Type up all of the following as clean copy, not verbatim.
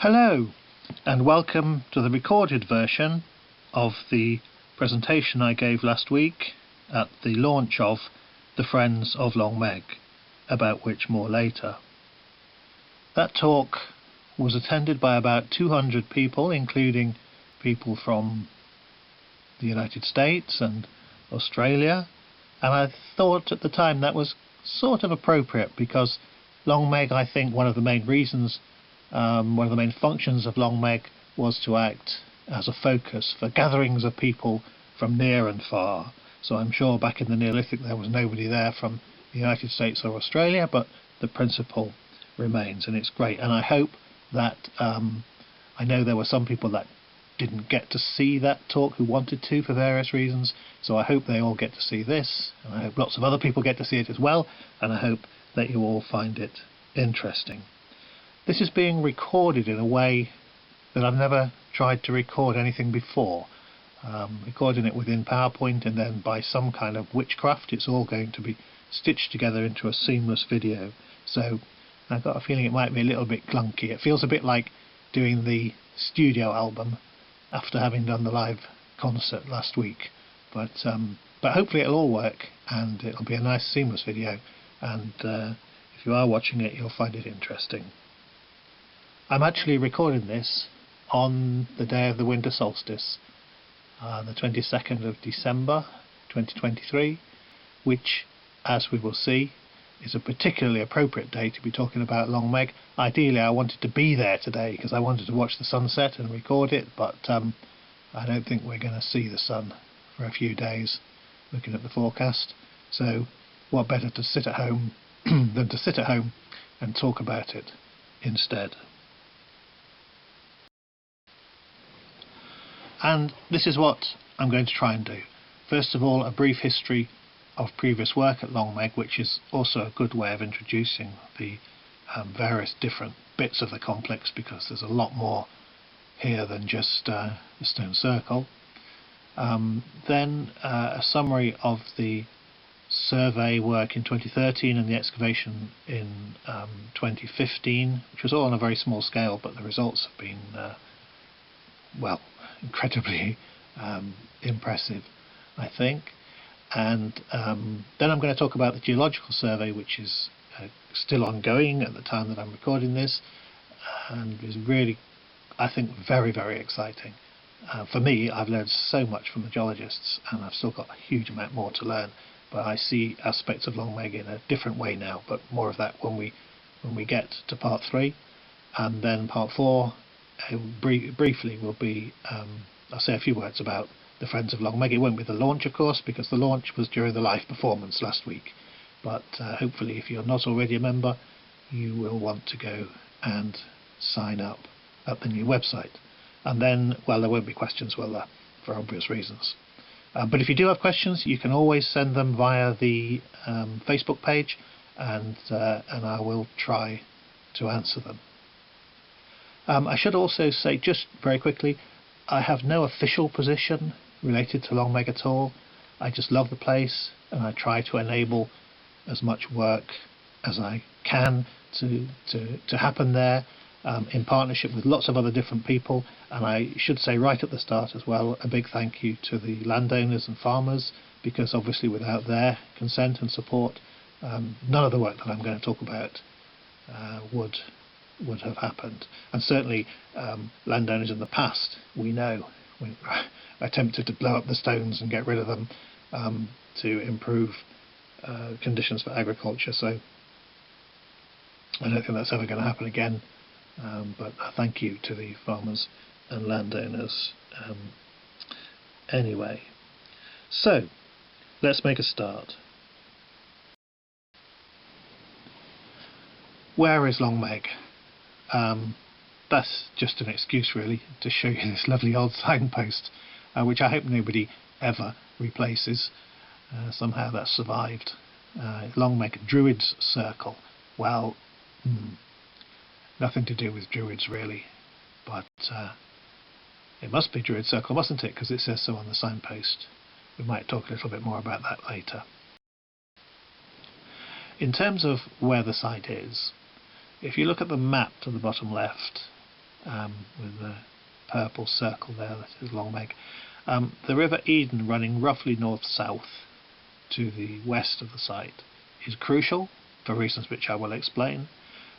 Hello and welcome to the recorded version of the presentation I gave last week at the launch of the Friends of Long Meg, about which more later. That talk was attended by about 200 people, including people from the United States and Australia, and I thought at the time that was sort of appropriate because Long Meg, I think one of the main functions of Long Meg was to act as a focus for gatherings of people from near and far. So I'm sure back in the Neolithic there was nobody there from the United States or Australia, but the principle remains, and it's great. And I hope that I know there were some people that didn't get to see that talk who wanted to for various reasons, so I hope they all get to see this, and I hope lots of other people get to see it as well, and I hope that you all find it interesting. This is being recorded in a way that I've never tried to record anything before. Recording it within PowerPoint, and then by some kind of witchcraft it's all going to be stitched together into a seamless video. So I've got a feeling it might be a little bit clunky. It feels a bit like doing the studio album after having done the live concert last week. But hopefully it'll all work and it'll be a nice seamless video, and if you are watching it you'll find it interesting. I'm actually recording this on the day of the winter solstice, the 22nd of December 2023, which, as we will see, is a particularly appropriate day to be talking about Long Meg. Ideally I wanted to be there today because I wanted to watch the sunset and record it, but I don't think we're going to see the sun for a few days looking at the forecast. So what better to sit at home than to sit at home and talk about it instead. And this is what I'm going to try and do. First of all, a brief history of previous work at Long Meg, which is also a good way of introducing the various different bits of the complex, because there's a lot more here than just the stone circle. Then a summary of the survey work in 2013 and the excavation in 2015, which was all on a very small scale, but the results have been well, incredibly impressive, I think. And then I'm going to talk about the geological survey, which is still ongoing at the time that I'm recording this, and is really, I think, very, very exciting. For me, I've learned so much from the geologists, and I've still got a huge amount more to learn, but I see aspects of Long Meg in a different way now, but more of that when we get to part 3. And then part 4 briefly will be, I'll say a few words about the Friends of Long Meg. It won't be the launch, of course, because the launch was during the live performance last week, but hopefully if you're not already a member you will want to go and sign up at the new website. And then, well, there won't be questions, will there, for obvious reasons, but if you do have questions you can always send them via the Facebook page, and I will try to answer them. I should also say, just very quickly, I have no official position related to Long Meg at all. I just love the place, and I try to enable as much work as I can to happen there, in partnership with lots of other different people. And I should say right at the start as well, a big thank you to the landowners and farmers, because obviously without their consent and support none of the work that I'm going to talk about would have happened. And certainly landowners in the past, we know, attempted to blow up the stones and get rid of them to improve conditions for agriculture. So I don't think that's ever going to happen again, but thank you to the farmers and landowners anyway. So let's make a start. Where is Long Meg? That's just an excuse really to show you this lovely old signpost, which I hope nobody ever replaces. Somehow that's survived. Long Meg, Druids Circle. Well, nothing to do with Druids really, but it must be Druid Circle, mustn't it, because it says so on the signpost. We might talk a little bit more about that later. In terms of where the site is, if you look at the map to the bottom left, with the purple circle there, that is Long Meg. The River Eden, running roughly north-south to the west of the site, is crucial for reasons which I will explain,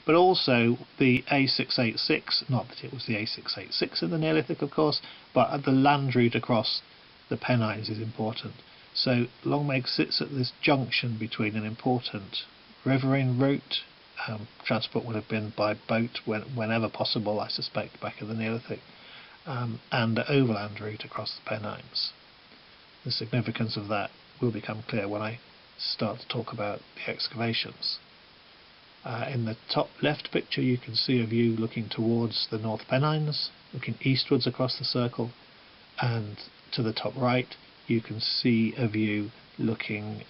but also the A686, not that it was the A686 in the Neolithic of course, but the land route across the Pennines is important. So Long Meg sits at this junction between an important riverine route, transport would have been by boat whenever possible, I suspect, back in the Neolithic, and the overland route across the Pennines. The significance of that will become clear when I start to talk about the excavations. In the top left picture you can see a view looking towards the North Pennines, looking eastwards across the circle, and to the top right you can see a view looking,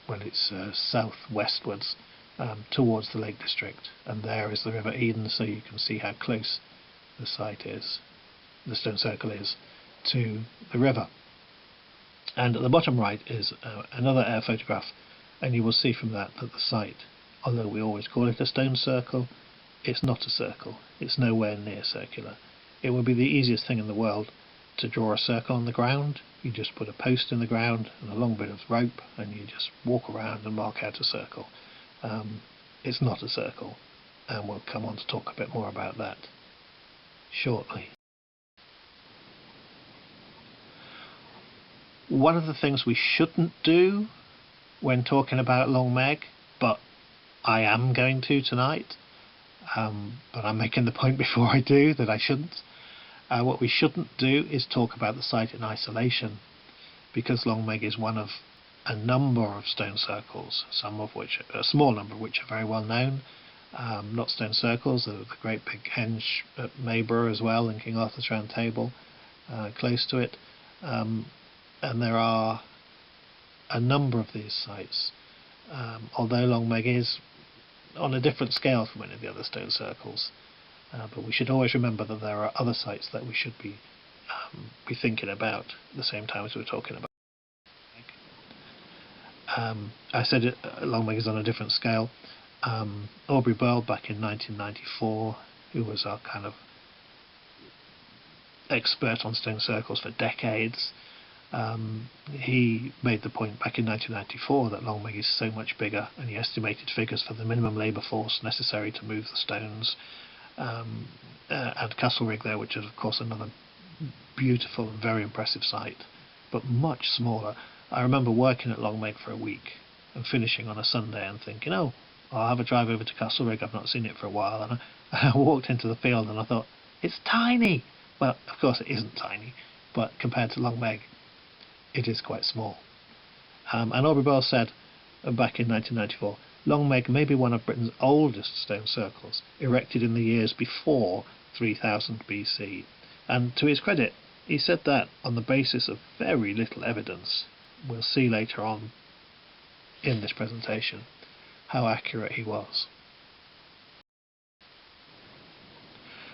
it's south-westwards towards the Lake District, and there is the River Eden, so you can see how close the site is, the stone circle is, to the river. And at the bottom right is another air photograph, and you will see from that that the site, although we always call it a stone circle, it's not a circle. It's nowhere near circular. It would be the easiest thing in the world to draw a circle on the ground. You just put a post in the ground and a long bit of rope, and you just walk around and mark out a circle. It's not a circle, and we'll come on to talk a bit more about that shortly. One of the things we shouldn't do when talking about Long Meg, but I am going to tonight, but I'm making the point before I do that I shouldn't. What we shouldn't do is talk about the site in isolation, because Long Meg is one of a number of stone circles, some of which, a small number of which are very well known. Not stone circles, the great big henge at Mayborough as well, in King Arthur's Round Table, close to it. And there are a number of these sites, although Long Meg is on a different scale from any of the other stone circles. But we should always remember that there are other sites that we should be thinking about at the same time as we're talking about. I said Long Meg is on a different scale. Aubrey Burl, back in 1994, who was our kind of expert on stone circles for decades, he made the point back in 1994 that Long Meg is so much bigger, and he estimated figures for the minimum labour force necessary to move the stones, and Castlerigg there, which is of course another beautiful and very impressive site, but much smaller. I remember working at Long Meg for a week and finishing on a Sunday and thinking, oh, I'll have a drive over to Castlerigg, I've not seen it for a while, and I walked into the field and I thought, it's tiny! Well, of course it isn't tiny, but compared to Long Meg, it is quite small. And Aubrey Burl said, back in 1994, Long Meg may be one of Britain's oldest stone circles, erected in the years before 3000 BC. And to his credit, he said that on the basis of very little evidence. We'll see later on in this presentation how accurate he was.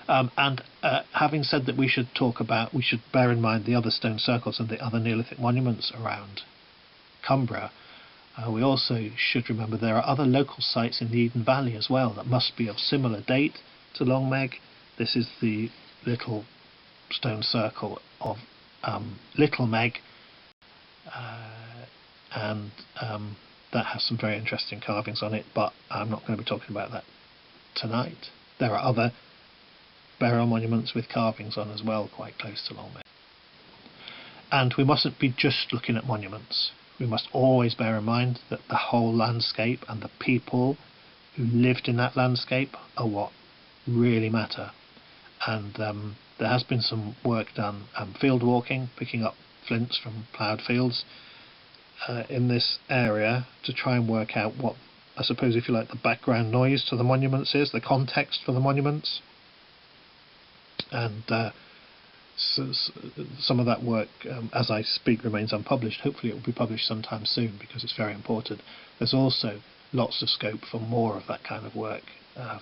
Having said that, we should bear in mind the other stone circles and the other Neolithic monuments around Cumbria. We also should remember there are other local sites in the Eden Valley as well that must be of similar date to Long Meg. This is the little stone circle of Little Meg, and that has some very interesting carvings on it, but I'm not going to be talking about that tonight. There are other burial monuments with carvings on as well, quite close to Long Meg. And we mustn't be just looking at monuments. We must always bear in mind that the whole landscape and the people who lived in that landscape are what really matter. And there has been some work done field walking, picking up flints from ploughed fields in this area to try and work out what, I suppose if you like, the background noise to the monuments is, the context for the monuments. And some of that work, as I speak, remains unpublished. Hopefully it will be published sometime soon because it's very important. There's also lots of scope for more of that kind of work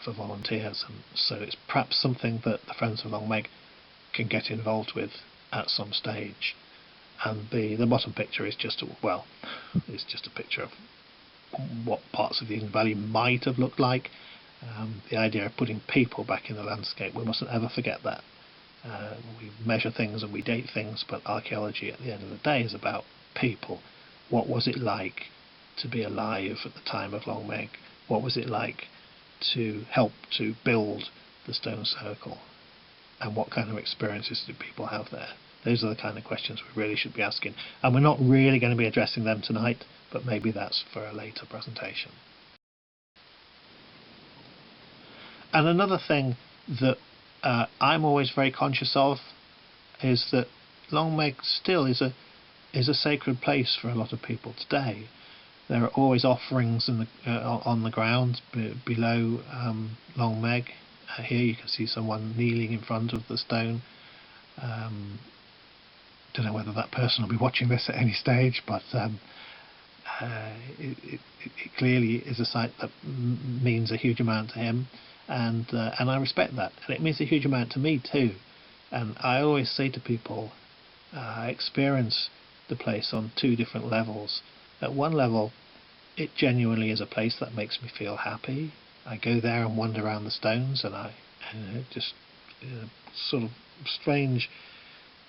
for volunteers, and so it's perhaps something that the Friends of Long Meg can get involved with at some stage. And the bottom picture is just it's just a picture of what parts of the Eden Valley might have looked like. The idea of putting people back in the landscape, we mustn't ever forget that. We measure things and we date things, but archaeology at the end of the day is about people. What was it like to be alive at the time of Long Meg? What was it like to help to build the stone circle? And what kind of experiences did people have there? Those are the kind of questions we really should be asking. And we're not really going to be addressing them tonight, but maybe that's for a later presentation. And another thing that I'm always very conscious of is that Long Meg still is a sacred place for a lot of people today. There are always offerings on the ground below Long Meg. Here you can see someone kneeling in front of the stone. Don't know whether that person will be watching this at any stage, but it clearly is a site that means a huge amount to him, and I respect that, and it means a huge amount to me too. And I always say to people, experience the place on two different levels. At one level, it genuinely is a place that makes me feel happy. I go there and wander around the stones, and I just sort of strange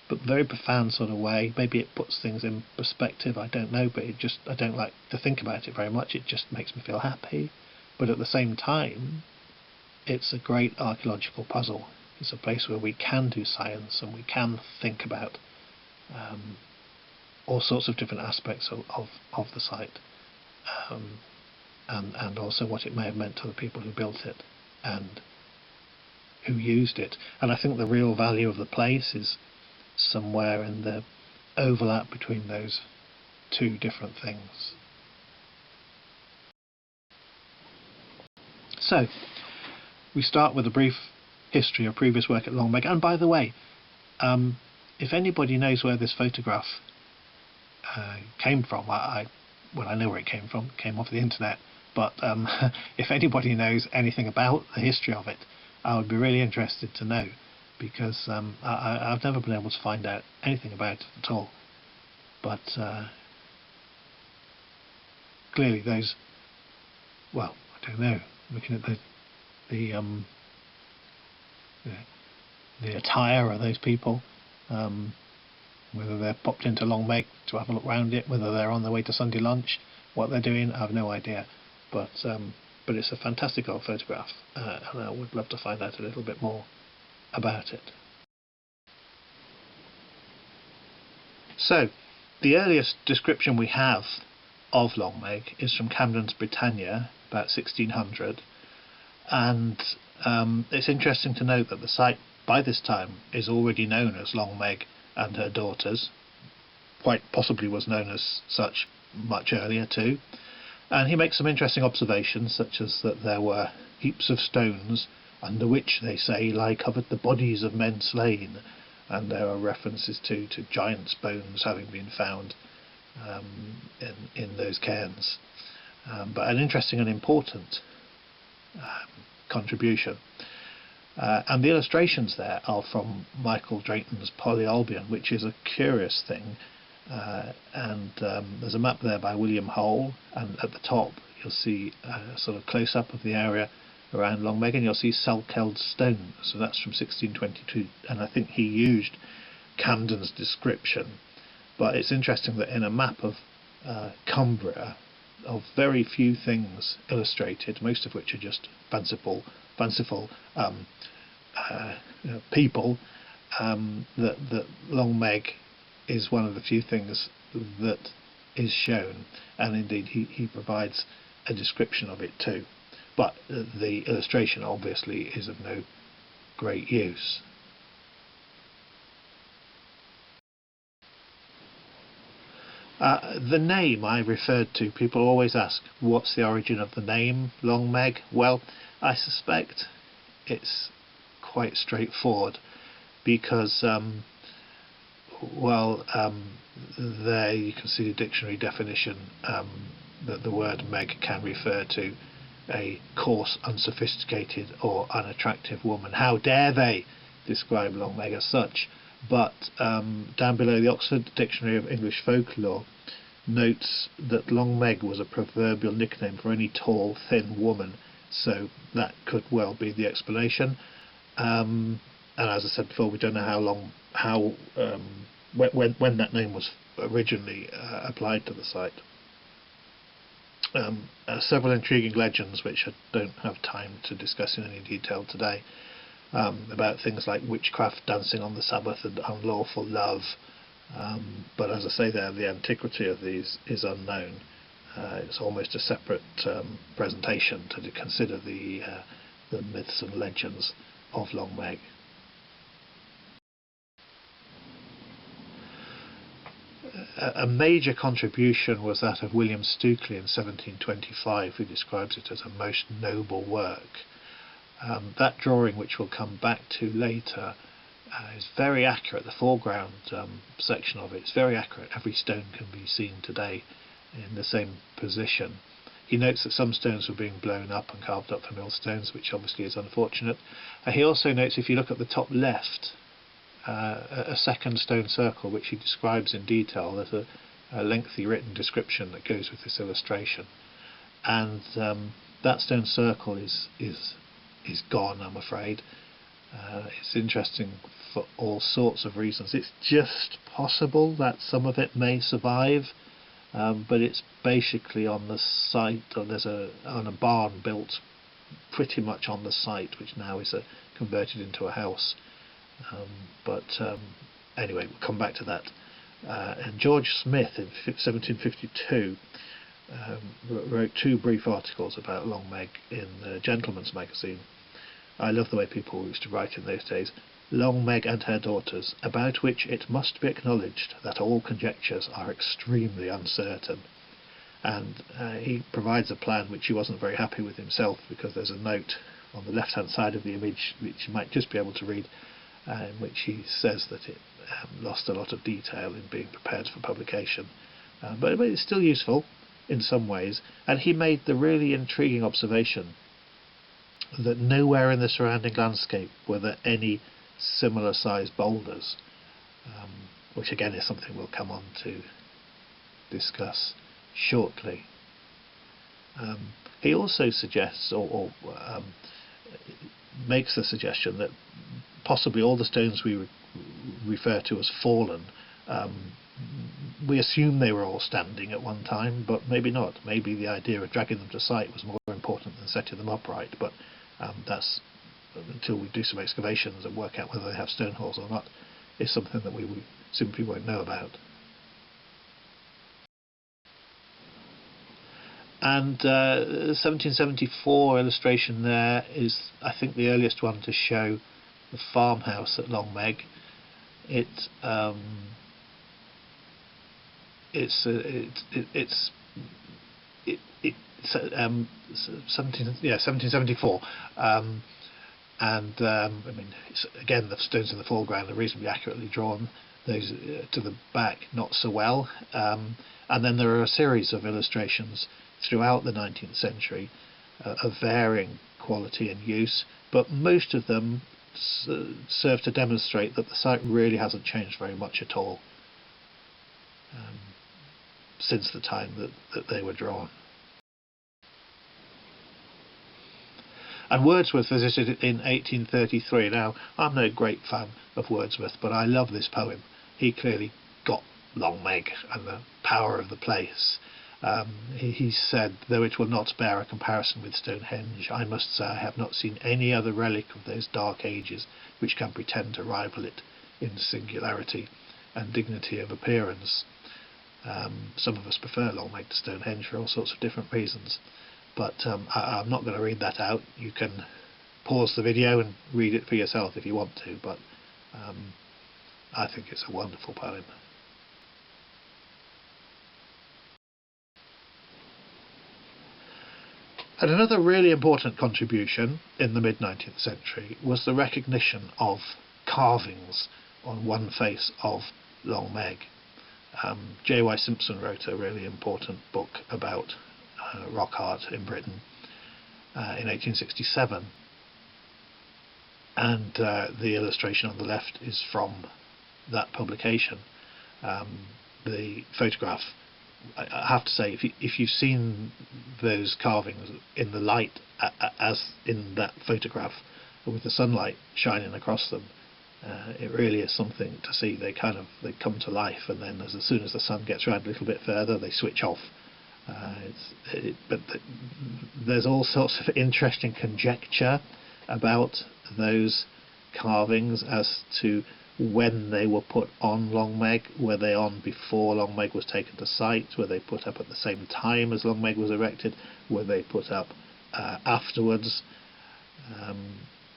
but very profound sort of way. Maybe it puts things in perspective, I don't know, but I don't like to think about it very much. It just makes me feel happy. But at the same time, it's a great archaeological puzzle. It's a place where we can do science and we can think about all sorts of different aspects of the site, and also what it may have meant to the people who built it and who used it. And I think the real value of the place is somewhere in the overlap between those two different things. So we start with a brief history of previous work at Long Meg. And by the way, if anybody knows where this photograph came from, I know where it came from. It came off the internet, but if anybody knows anything about the history of it, I would be really interested to know, because I've never been able to find out anything about it at all. But clearly those, well, I don't know, looking at the attire of those people, whether they're popped into Long Meg to have a look around it, whether they're on their way to Sunday lunch, what they're doing, I have no idea. But it's a fantastic old photograph, and I would love to find out a little bit more about it. So, the earliest description we have of Long Meg is from Camden's Britannia, about 1600, and it's interesting to note that the site by this time is already known as Long Meg and her daughters, quite possibly was known as such much earlier too. And he makes some interesting observations, such as that there were heaps of stones under which, they say, lie covered the bodies of men slain, and there are references to giants' bones having been found in those cairns. But an interesting and important contribution. And the illustrations there are from Michael Drayton's Polyolbion, which is a curious thing. There's a map there by William Hole, and at the top you'll see a sort of close-up of the area around Long Meg, and you'll see Salkeld stone. So that's from 1622, and I think he used Camden's description. But it's interesting that in a map of Cumbria, of very few things illustrated, most of which are just fanciful people, that Long Meg is one of the few things that is shown, and indeed he provides a description of it too. But the illustration obviously is of no great use. The name I referred to, people always ask, what's the origin of the name Long Meg? Well, I suspect it's quite straightforward, because there you can see the dictionary definition, that the word Meg can refer to a coarse, unsophisticated or unattractive woman. How dare they describe Long Meg as such? But down below, the Oxford Dictionary of English Folklore notes that Long Meg was a proverbial nickname for any tall, thin woman So that could well be the explanation. And as I said before, we don't know when that name was originally applied to the site. Several intriguing legends, which I don't have time to discuss in any detail today, about things like witchcraft, dancing on the Sabbath, and unlawful love. But as I say there, the antiquity of these is unknown. It's almost a separate presentation to consider the myths and legends of Long Meg. A major contribution was that of William Stukeley in 1725, who describes it as a most noble work. That drawing, which we'll come back to later, is very accurate. The foreground section of it is very accurate. Every stone can be seen today in the same position. He notes that some stones were being blown up and carved up for millstones, which obviously is unfortunate. He also notes, if you look at the top left, a second stone circle, which he describes in detail. There's a lengthy written description that goes with this illustration, and that stone circle is gone, I'm afraid. It's interesting for all sorts of reasons. It's just possible that some of it may survive, but it's basically on the site, or there's a barn built pretty much on the site, which now is converted into a house. Anyway, we'll come back to that. And George Smith in 1752 wrote 2 brief articles about Long Meg in the Gentleman's Magazine. I love the way people used to write in those days. Long Meg and her daughters, about which it must be acknowledged that all conjectures are extremely uncertain. And he provides a plan which he wasn't very happy with himself, because there's a note on the left hand side of the image which you might just be able to read, in which he says that it lost a lot of detail in being prepared for publication, but it's still useful in some ways. And he made the really intriguing observation that nowhere in the surrounding landscape were there any similar sized boulders, which again is something we'll come on to discuss shortly. He also suggests, or makes the suggestion, that possibly all the stones we refer to as fallen, we assume they were all standing at one time, but maybe not. Maybe the idea of dragging them to site was more important than setting them upright, but that's, until we do some excavations and work out whether they have stone holes or not, is something that we simply won't know about. And the 1774 illustration there is, I think, the earliest one to show the farmhouse at Long Meg. It's 1774, and I mean, again, the stones in the foreground are reasonably accurately drawn. Those to the back, not so well. And then there are a series of illustrations throughout the 19th century of varying quality and use, but most of them serve to demonstrate that the site really hasn't changed very much at all since the time that they were drawn. And Wordsworth visited it in 1833. Now, I'm no great fan of Wordsworth, but I love this poem. He clearly got Long Meg and the power of the place. He said, though it will not bear a comparison with Stonehenge, I must say I have not seen any other relic of those dark ages which can pretend to rival it in singularity and dignity of appearance. Some of us prefer Long Meg to Stonehenge for all sorts of different reasons, but I'm not going to read that out. You can pause the video and read it for yourself if you want to, but I think it's a wonderful poem. And another really important contribution in the mid-19th century was the recognition of carvings on one face of Long Meg. J.Y. Simpson wrote a really important book about rock art in Britain in 1867, and the illustration on the left is from that publication. The photograph I have to say, if you've seen those carvings in the light, as in that photograph, with the sunlight shining across them, it really is something to see. They come to life, and then as soon as the sun gets around a little bit further, they switch off. There's all sorts of interesting conjecture about those carvings as to when they were put on Long Meg. Were they on before Long Meg was taken to site? Were they put up at the same time as Long Meg was erected? Were they put up afterwards?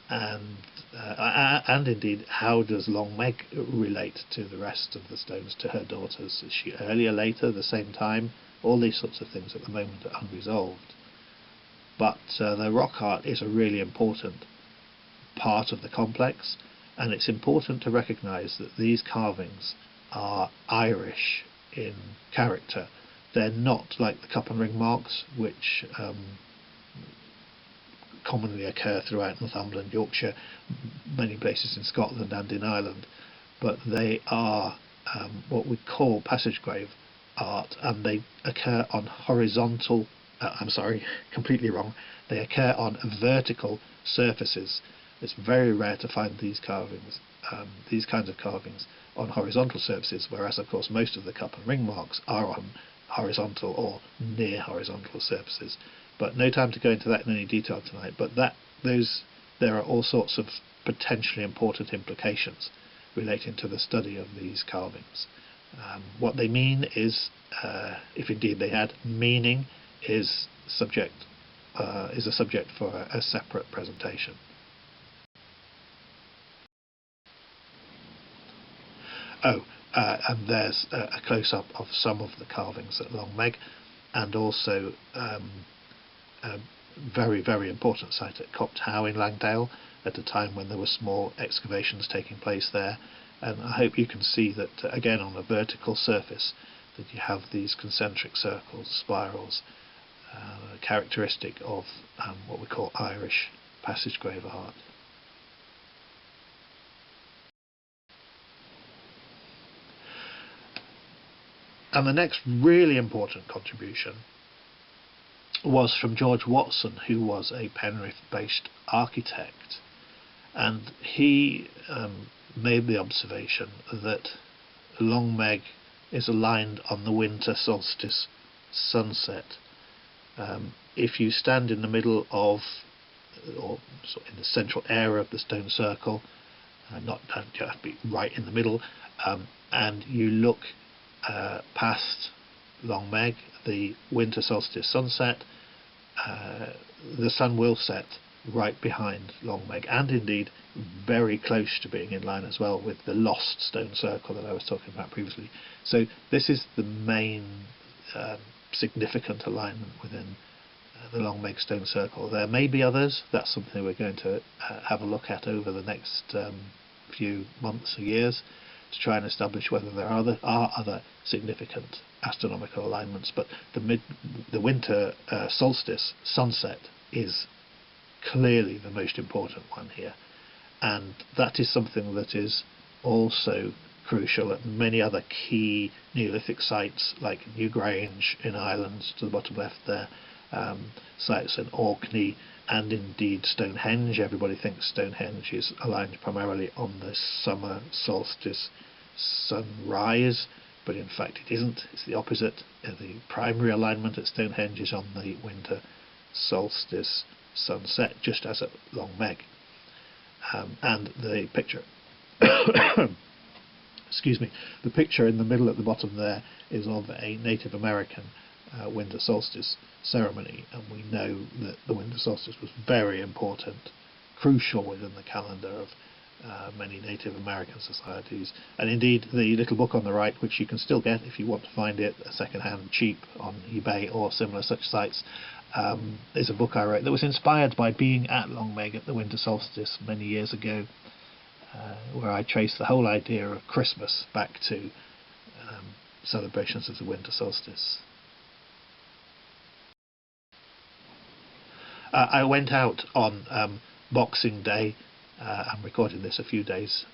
And indeed, how does Long Meg relate to the rest of the stones, to her daughters? Is she earlier, later, the same time? All these sorts of things at the moment are unresolved. But the rock art is a really important part of the complex, and it's important to recognise that these carvings are Irish in character. They're not like the cup and ring marks, which commonly occur throughout Northumberland, Yorkshire, many places in Scotland and in Ireland, but they are what we call passage grave art, and they occur on horizontal, completely wrong, they occur on vertical surfaces. It's very rare to find these carvings, these kinds of carvings, on horizontal surfaces, whereas of course most of the cup and ring marks are on horizontal or near horizontal surfaces. But no time to go into that in any detail tonight, but there are all sorts of potentially important implications relating to the study of these carvings. What they mean is, if indeed they had meaning, is a subject for a separate presentation. And there's a close-up of some of the carvings at Long Meg, and also a very, very important site at Copt Howe in Langdale, at a time when there were small excavations taking place there. And I hope you can see that, again, on a vertical surface, that you have these concentric circles, spirals, characteristic of what we call Irish passage grave art. And the next really important contribution was from George Watson, who was a Penrith-based architect, and he made the observation that Long Meg is aligned on the winter solstice sunset. If you stand in the middle of, or sort of in the central area of the stone circle, don't have to be right in the middle, and you look past Long Meg, the winter solstice sunset, the sun will set right behind Long Meg, and indeed very close to being in line as well with the lost stone circle that I was talking about previously. So this is the main significant alignment within the Long Meg stone circle. There may be others. That's something we're going to have a look at over the next few months or years, to try and establish whether there are other significant astronomical alignments. But the winter solstice sunset is clearly the most important one here, and that is something that is also crucial at many other key Neolithic sites like Newgrange in Ireland, to the bottom left there, sites in Orkney, and indeed Stonehenge. Everybody thinks Stonehenge is aligned primarily on the summer solstice sunrise, but in fact it isn't. It's the opposite. The primary alignment at Stonehenge is on the winter solstice sunset, just as at Long Meg. And the picture excuse me, the picture in the middle at the bottom there is of a Native American winter solstice ceremony, and we know that the winter solstice was very important, crucial within the calendar of many Native American societies. And indeed the little book on the right, which you can still get if you want to find it second-hand cheap on eBay or similar such sites, is a book I wrote that was inspired by being at Long Meg at the winter solstice many years ago, where I traced the whole idea of Christmas back to celebrations of the winter solstice. I went out on Boxing Day. I'm recording this a few days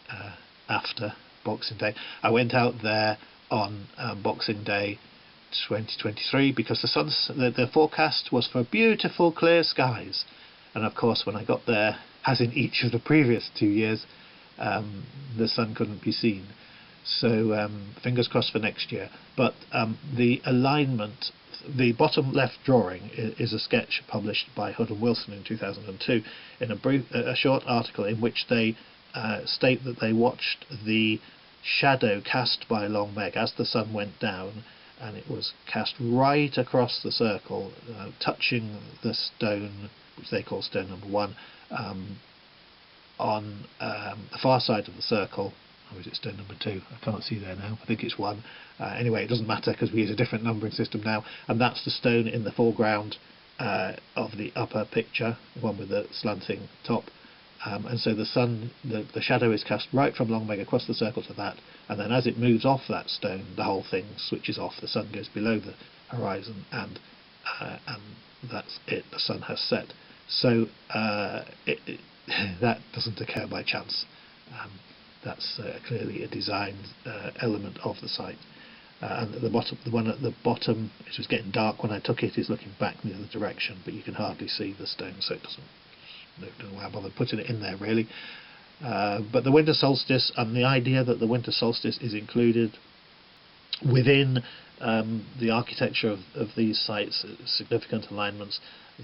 after Boxing Day. I went out there on Boxing Day 2023 because the forecast was for beautiful clear skies, and of course when I got there, as in each of the previous 2 years, the sun couldn't be seen. So fingers crossed for next year. But the alignment, the bottom left drawing is a sketch published by Hood and Wilson in 2002 in a short article in which they state that they watched the shadow cast by Long Meg as the sun went down, and it was cast right across the circle, touching the stone, which they call stone number 1, on the far side of the circle. Or is it stone number 2? I can't see there now. I think it's 1. Anyway, it doesn't matter because we use a different numbering system now, and that's the stone in the foreground of the upper picture, the one with the slanting top. And so the sun, the shadow is cast right from Long Meg across the circle to that, and then as it moves off that stone, the whole thing switches off. The sun goes below the horizon, and that's it. The sun has set. So that doesn't occur by chance. That's clearly a designed element of the site. And the one at the bottom, it was getting dark when I took it, is looking back in the other direction, but you can hardly see the stone, so it doesn't. Don't know why I bothered putting it in there really. But the winter solstice, and the idea that the winter solstice is included within the architecture of these sites, significant alignments,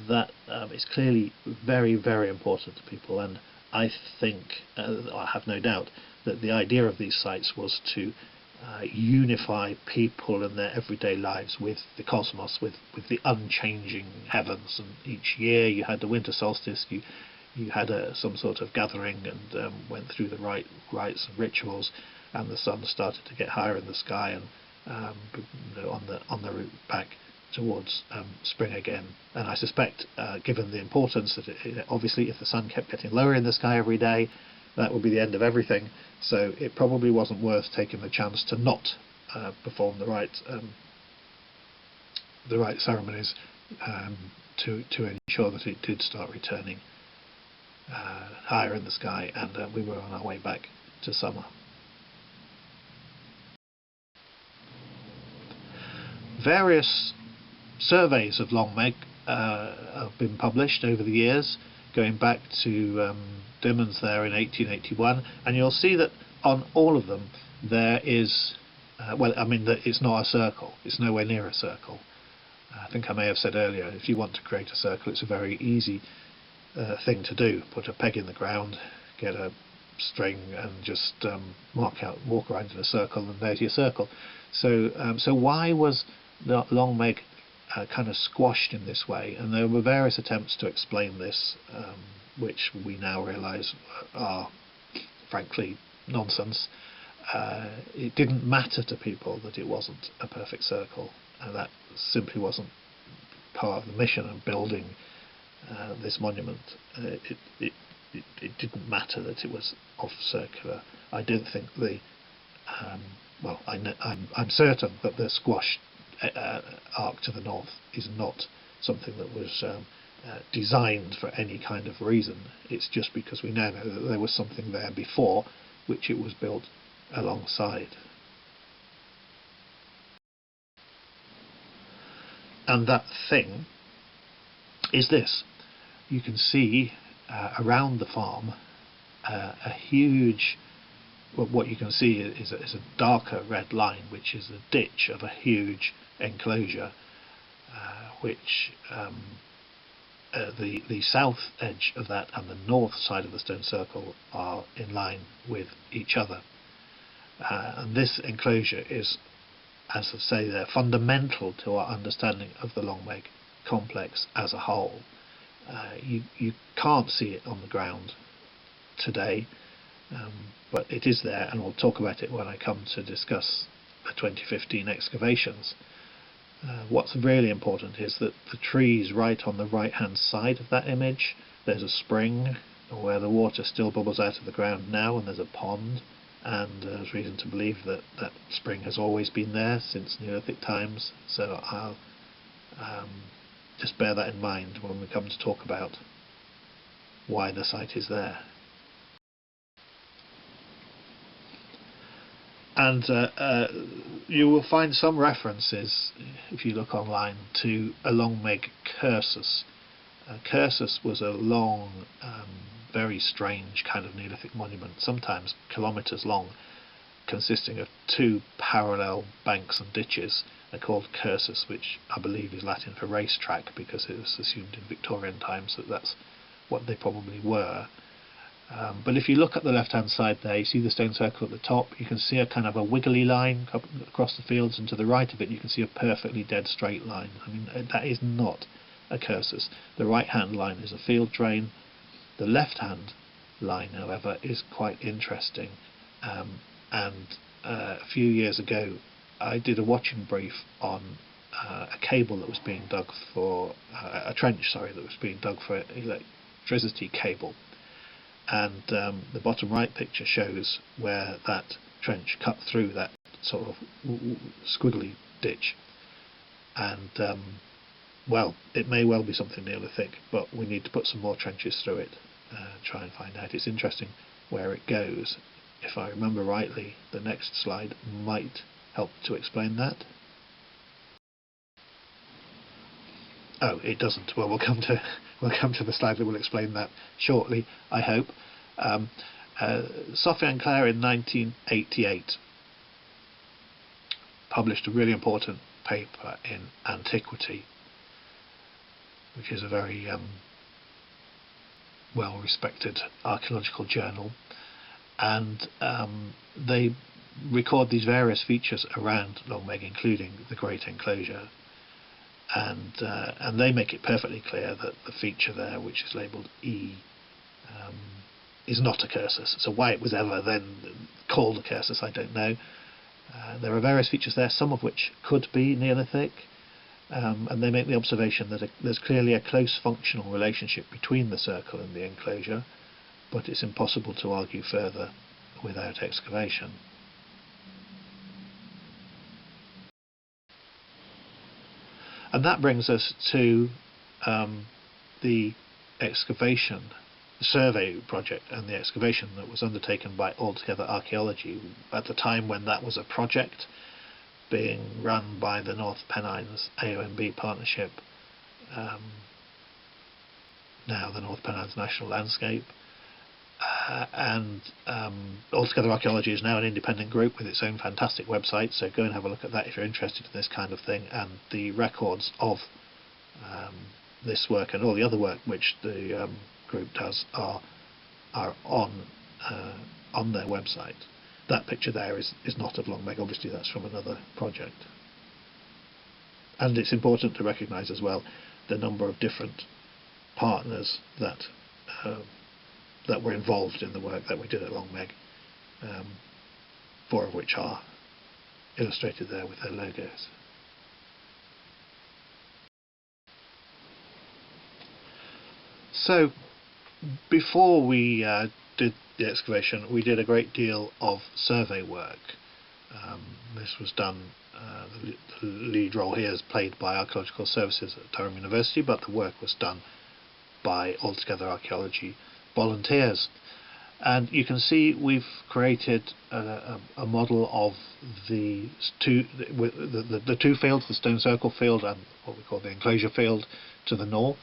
that is clearly very, very important to people. And I think, I have no doubt, that the idea of these sites was to unify people and their everyday lives with the cosmos, with the unchanging heavens. And each year you had the winter solstice, you had some sort of gathering and went through the rites and rituals, and the sun started to get higher in the sky, and on the route back towards spring again. And I suspect, given the importance that obviously if the sun kept getting lower in the sky every day, that would be the end of everything. So it probably wasn't worth taking the chance to not perform the right ceremonies to ensure that it did start returning higher in the sky, and we were on our way back to summer. Various surveys of Long Meg have been published over the years, going back to Dimmons there in 1881, and you'll see that on all of them there is, it's not a circle, it's nowhere near a circle. I think I may have said earlier, if you want to create a circle, it's a very easy thing to do. Put a peg in the ground, get a string, and just walk around in a circle, and there's your circle. So why was Long Meg kind of squashed in this way? And there were various attempts to explain this, which we now realise are frankly nonsense. It didn't matter to people that it wasn't a perfect circle, and that simply wasn't part of the mission of building this monument. It didn't matter that it was off circular. I don't think I'm certain that the squashed arc to the north is not something that was designed for any kind of reason. It's just because we now know that there was something there before which it was built alongside. And that thing is this. You can see around the farm a huge, what you can see is a darker red line, which is the ditch of a huge enclosure, which the south edge of that and the north side of the stone circle are in line with each other. And this enclosure is, as I say there, fundamental to our understanding of the Long Meg complex as a whole. You can't see it on the ground today, but it is there, and we'll talk about it when I come to discuss the 2015 excavations. What's really important is that the trees right on the right hand side of that image, there's a spring where the water still bubbles out of the ground now, and there's a pond, and there's reason to believe that that spring has always been there since Neolithic times. So I'll just bear that in mind when we come to talk about why the site is there. And you will find some references, if you look online, to a Long Meg cursus. Cursus was a long, very strange kind of Neolithic monument, sometimes kilometres long, consisting of two parallel banks and ditches. They're called cursus, which I believe is Latin for racetrack, because it was assumed in Victorian times that that's what they probably were. But if you look at the left-hand side there, you see the stone circle at the top. You can see a kind of a wiggly line across the fields, and to the right of it you can see a perfectly dead straight line. I mean, that is not a cursus. The right-hand line is a field drain. The left-hand line, however, is quite interesting. And a few years ago I did a watching brief on a cable that was being dug for a trench, that was being dug for electricity cable. And the bottom right picture shows where that trench cut through that sort of squiggly ditch. And well, it may well be something Neolithic, but we need to put some more trenches through it, try and find out. It's interesting where it goes. If I remember rightly, the next slide might help to explain that. Oh, it doesn't. Well, we'll come to the slide that will explain that shortly, I hope. Sophie and Claire in 1988 published a really important paper in Antiquity, which is a very well-respected archaeological journal, and they record these various features around Long Meg, including the Great Enclosure. And they make it perfectly clear that the feature there, which is labelled E, is not a cursus. So why it was ever then called a cursus, I don't know. There are various features there, some of which could be Neolithic, and they make the observation that there's clearly a close functional relationship between the circle and the enclosure, but it's impossible to argue further without excavation. And that brings us to the excavation, the survey project and the excavation that was undertaken by Altogether Archaeology at the time when that was a project being run by the North Pennines AONB partnership, now the North Pennines National Landscape. And Altogether Archaeology is now an independent group with its own fantastic website, so go and have a look at that if you're interested in this kind of thing. And the records of this work and all the other work which the group does are on their website. That picture there is not of Long Meg, obviously that's from another project. And it's important to recognise as well the number of different partners that were involved in the work that we did at Long Meg, 4 of which are illustrated there with their logos. So before we did the excavation, we did a great deal of survey work. This was done, the lead role here is played by Archaeological Services at Durham University, but the work was done by Altogether Archaeology volunteers. And you can see we've created a model of the two fields, the stone circle field and what we call the enclosure field to the north.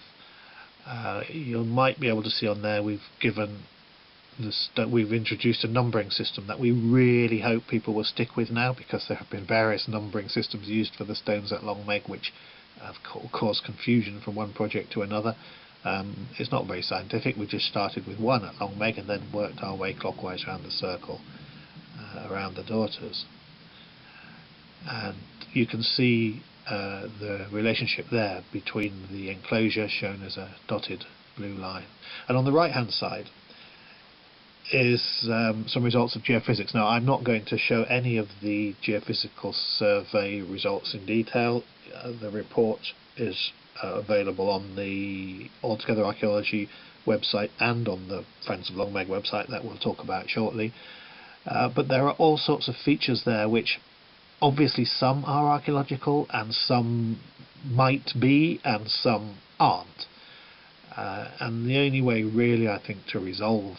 You might be able to see on there we've introduced a numbering system that we really hope people will stick with now, because there have been various numbering systems used for the stones at Long Meg which have caused confusion from one project to another. It's not very scientific. We just started with one at Long Meg and then worked our way clockwise around the circle, around the daughters. And you can see the relationship there between the enclosure, shown as a dotted blue line. And on the right hand side is some results of geophysics. Now, I'm not going to show any of the geophysical survey results in detail. The report is available on the Altogether Archaeology website and on the Friends of Long Meg website that we'll talk about shortly. But there are all sorts of features there which obviously some are archaeological and some might be and some aren't. And the only way really, I think, to resolve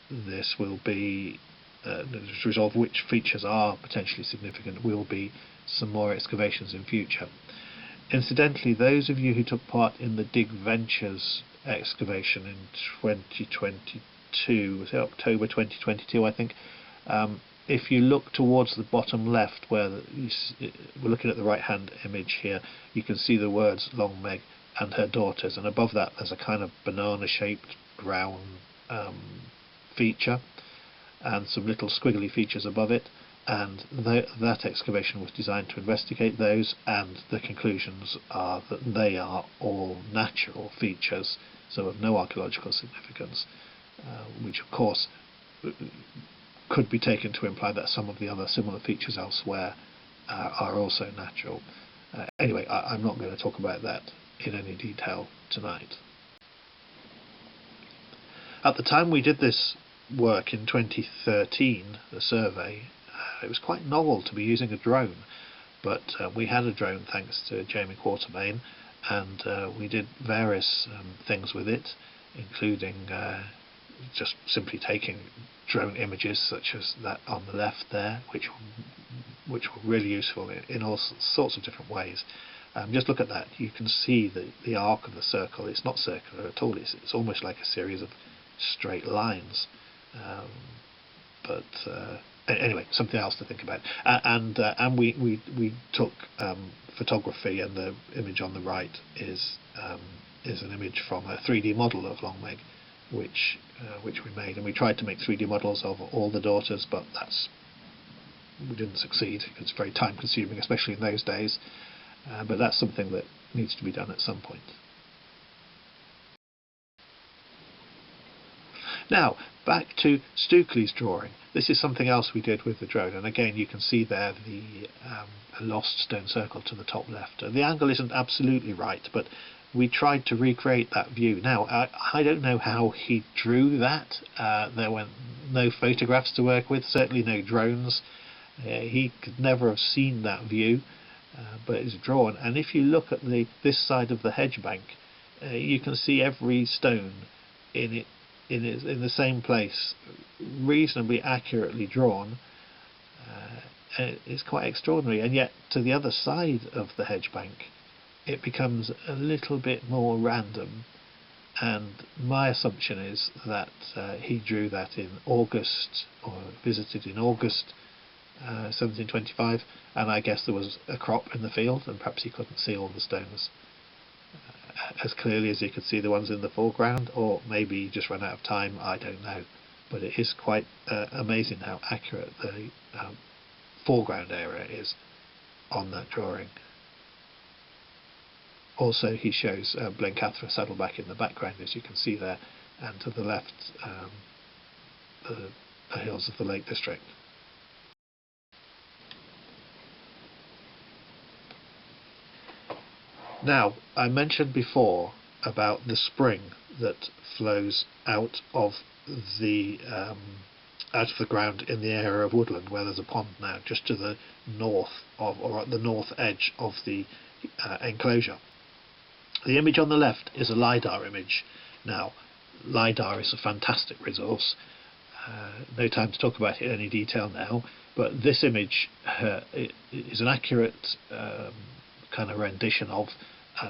this will be to resolve which features are potentially significant will be some more excavations in future. Incidentally, those of you who took part in the Dig Ventures excavation in 2022, was it October 2022 I think, if you look towards the bottom left where we're looking at the right hand image here, you can see the words Long Meg and her daughters, and above that there's a kind of banana shaped brown feature and some little squiggly features above it, and that excavation was designed to investigate those, and the conclusions are that they are all natural features, so of no archaeological significance, which of course could be taken to imply that some of the other similar features elsewhere are also natural. Anyway, I'm not going to talk about that in any detail tonight. At the time we did this work in 2013, the survey, it was quite novel to be using a drone, but we had a drone thanks to Jamie Quatermain, and we did various things with it, including just simply taking drone images such as that on the left there, which were really useful in all sorts of different ways. Just look at that, you can see the arc of the circle. It's not circular at all, it's almost like a series of straight lines. Anyway, something else to think about. And we took photography, and the image on the right is an image from a 3D model of Long Meg, which we made, and we tried to make 3D models of all the daughters, but we didn't succeed. It's very time consuming, especially in those days, but that's something that needs to be done at some point. Now, back to Stukely's drawing. This is something else we did with the drone, and again you can see there the lost stone circle to the top left. The angle isn't absolutely right, but we tried to recreate that view. Now, I don't know how he drew that. There were no photographs to work with, certainly no drones. He could never have seen that view, but it's drawn. And if you look at this side of the hedge bank, you can see every stone in the same place, reasonably accurately drawn. It's quite extraordinary, and yet to the other side of the hedge bank it becomes a little bit more random, and my assumption is that he drew that in August, or visited in August 1725, and I guess there was a crop in the field and perhaps he couldn't see all the stones as clearly as he could see the ones in the foreground, or maybe he just ran out of time, I don't know. But it is quite amazing how accurate the foreground area is on that drawing. Also, he shows Blencathra Saddleback in the background, as you can see there, and to the left the hills of the Lake District. Now, I mentioned before about the spring that flows out of the ground in the area of woodland, where there's a pond now, just to the north of, or at the north edge of the enclosure. The image on the left is a LiDAR image. Now, LiDAR is a fantastic resource. No time to talk about it in any detail now, but this image is an accurate kind of rendition of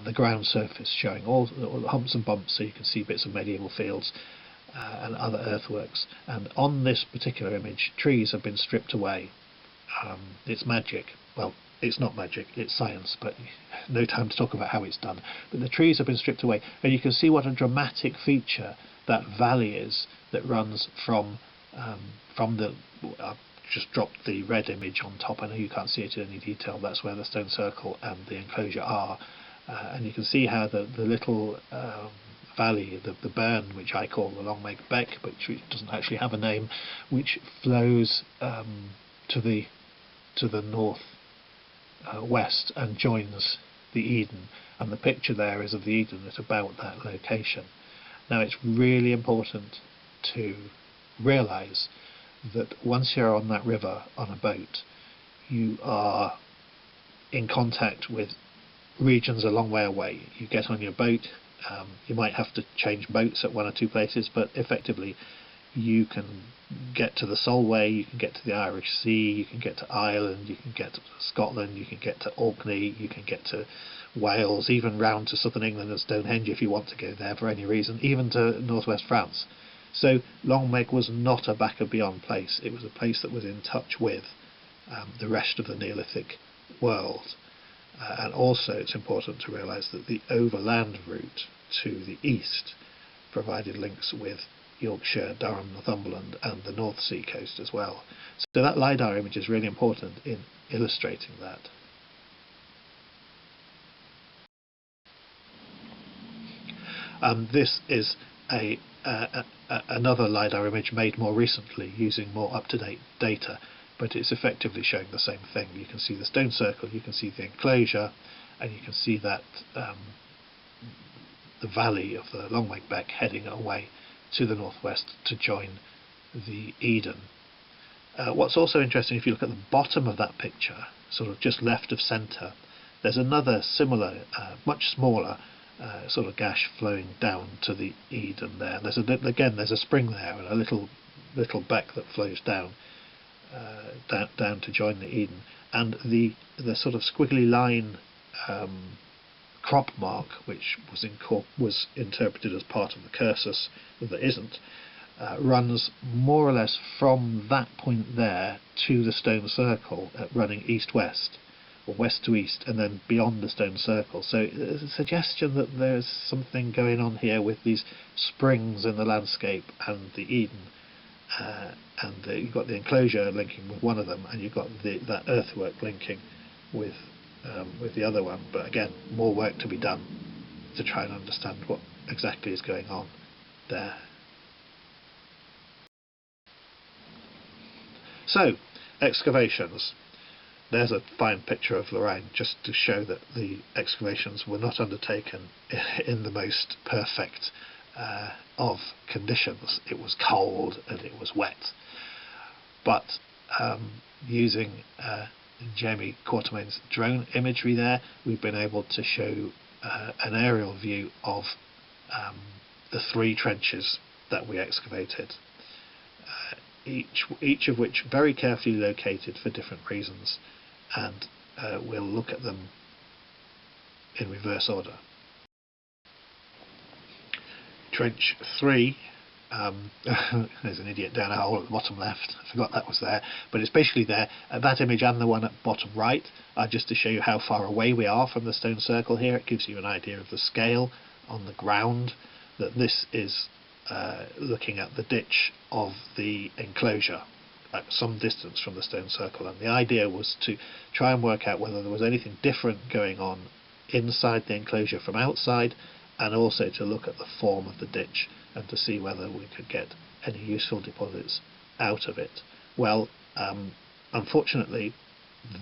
the ground surface, showing all the humps and bumps, so you can see bits of medieval fields and other earthworks. And on this particular image, trees have been stripped away. It's magic. Well, it's not magic, it's science, but no time to talk about how it's done. But the trees have been stripped away, and you can see what a dramatic feature that valley is that runs from the... I've just dropped the red image on top. I know you can't see it in any detail. That's where the stone circle and the enclosure are. And you can see how the little valley, the burn, which I call the Long Meg Beck, but which doesn't actually have a name, which flows to the north west and joins the Eden, and the picture there is of the Eden at about that location. Now, it's really important to realise that once you're on that river on a boat, you are in contact with regions a long way away. You get on your boat, you might have to change boats at one or two places, but effectively you can get to the Solway, you can get to the Irish Sea, you can get to Ireland, you can get to Scotland, you can get to Orkney, you can get to Wales, even round to southern England and Stonehenge if you want to go there for any reason, even to northwest France. So Long Meg was not a back and beyond place, it was a place that was in touch with the rest of the Neolithic world. And also it's important to realise that the overland route to the east provided links with Yorkshire, Durham, Northumberland and the North Sea coast as well. So that LiDAR image is really important in illustrating that. This is another LiDAR image made more recently using more up-to-date data, but it's effectively showing the same thing. You can see the stone circle, you can see the enclosure, and you can see that the valley of the Long Meg Beck heading away to the northwest to join the Eden. What's also interesting, if you look at the bottom of that picture, sort of just left of centre, there's another similar, much smaller sort of gash flowing down to the Eden there. There's a spring there and a little beck that flows down to join the Eden, and the sort of squiggly line crop mark, which was interpreted as part of the cursus that isn't, runs more or less from that point there to the stone circle, running east-west or west to east, and then beyond the stone circle. So there's a suggestion that there's something going on here with these springs in the landscape and the Eden. You've got the enclosure linking with one of them, and you've got that earthwork linking with the other one. But again, more work to be done to try and understand what exactly is going on there. So, excavations. There's a fine picture of Lorraine, just to show that the excavations were not undertaken in the most perfect of conditions. It was cold and it was wet, but using Jamie Quatermain's drone imagery there, we've been able to show an aerial view of the 3 trenches that we excavated, each of which very carefully located for different reasons, and we'll look at them in reverse order. Trench 3, there's an idiot down a hole at the bottom left, I forgot that was there, but it's basically there. That image and the one at bottom right are just to show you how far away we are from the stone circle here. It gives you an idea of the scale on the ground, that this is looking at the ditch of the enclosure at some distance from the stone circle, and the idea was to try and work out whether there was anything different going on inside the enclosure from outside, and also to look at the form of the ditch and to see whether we could get any useful deposits out of it. Well, unfortunately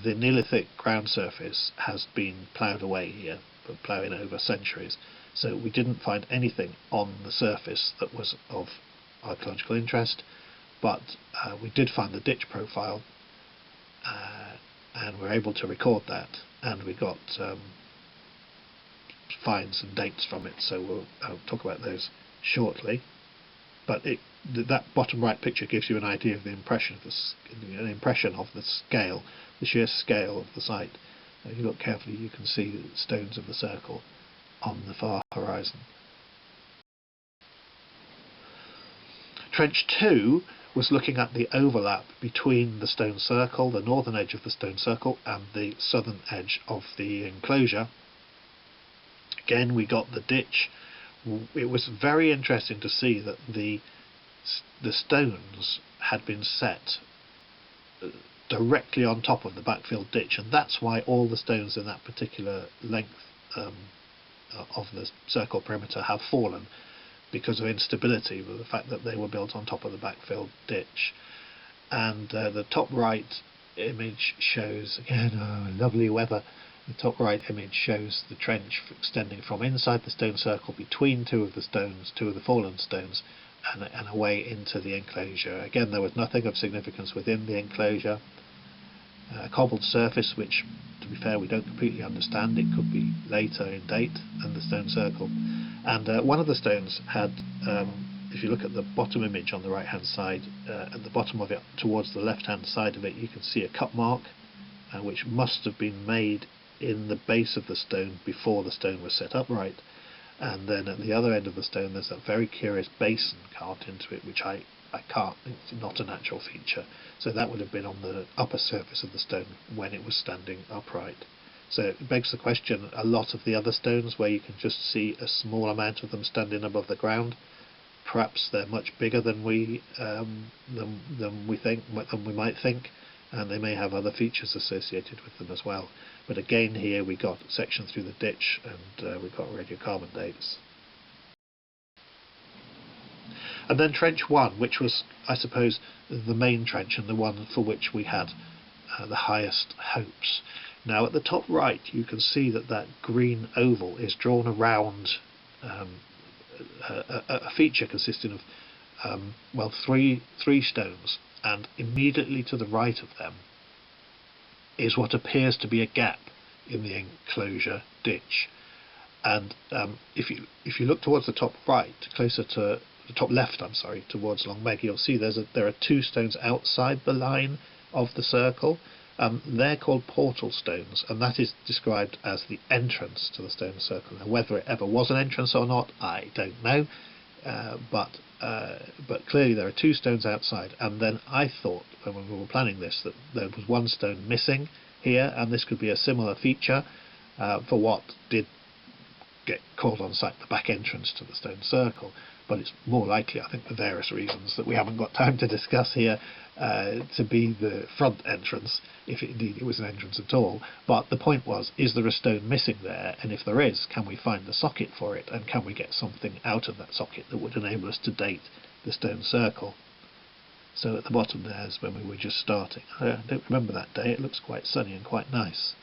the Neolithic ground surface has been ploughed away here, ploughing over centuries, so we didn't find anything on the surface that was of archaeological interest, but we did find the ditch profile, and we're able to record that, and we got finds and dates from it, so I'll talk about those shortly. But that bottom right picture gives you an idea of the impression of the scale, the sheer scale of the site. If you look carefully, you can see the stones of the circle on the far horizon. Trench 2 was looking at the overlap between the stone circle, the northern edge of the stone circle, and the southern edge of the enclosure. Again, we got the ditch. It was very interesting to see that the stones had been set directly on top of the backfill ditch, and that's why all the stones in that particular length of the circle perimeter have fallen, because of instability, with the fact that they were built on top of the backfill ditch. And the top right image shows, again, lovely weather. The top right image shows the trench extending from inside the stone circle between two of the fallen stones, and away into the enclosure. Again, there was nothing of significance within the enclosure. A cobbled surface, which, to be fair, we don't completely understand. It could be later in date than the stone circle. And one of the stones had if you look at the bottom image on the right hand side, at the bottom of it towards the left hand side of it, you can see a cut mark which must have been made in the base of the stone before the stone was set upright. And then at the other end of the stone there's a very curious basin carved into it, which I can't, it's not a natural feature. So that would have been on the upper surface of the stone when it was standing upright. So it begs the question, a lot of the other stones where you can just see a small amount of them standing above the ground, perhaps they're much bigger than we might think, and they may have other features associated with them as well. But again, here we got section through the ditch, and we got radiocarbon dates. And then trench 1, which was, I suppose, the main trench and the one for which we had the highest hopes. Now at the top right you can see that that green oval is drawn around a feature consisting of three stones, and immediately to the right of them is what appears to be a gap in the enclosure ditch. And if you look towards the top right, closer to the top left, towards Long Meg, you'll see there are two stones outside the line of the circle. They're called portal stones, and that is described as the entrance to the stone circle. Now, whether it ever was an entrance or not, I don't know, but clearly there are two stones outside. And then I thought, when we were planning this, that there was one stone missing here, and this could be a similar feature for what did get called on site the back entrance to the stone circle. But it's more likely, I think, for various reasons that we haven't got time to discuss here, to be the front entrance, if indeed it was an entrance at all. But the point was, is there a stone missing there? And if there is, can we find the socket for it? And can we get something out of that socket that would enable us to date the stone circle? So at the bottom there's when we were just starting. I don't remember that day. It looks quite sunny and quite nice.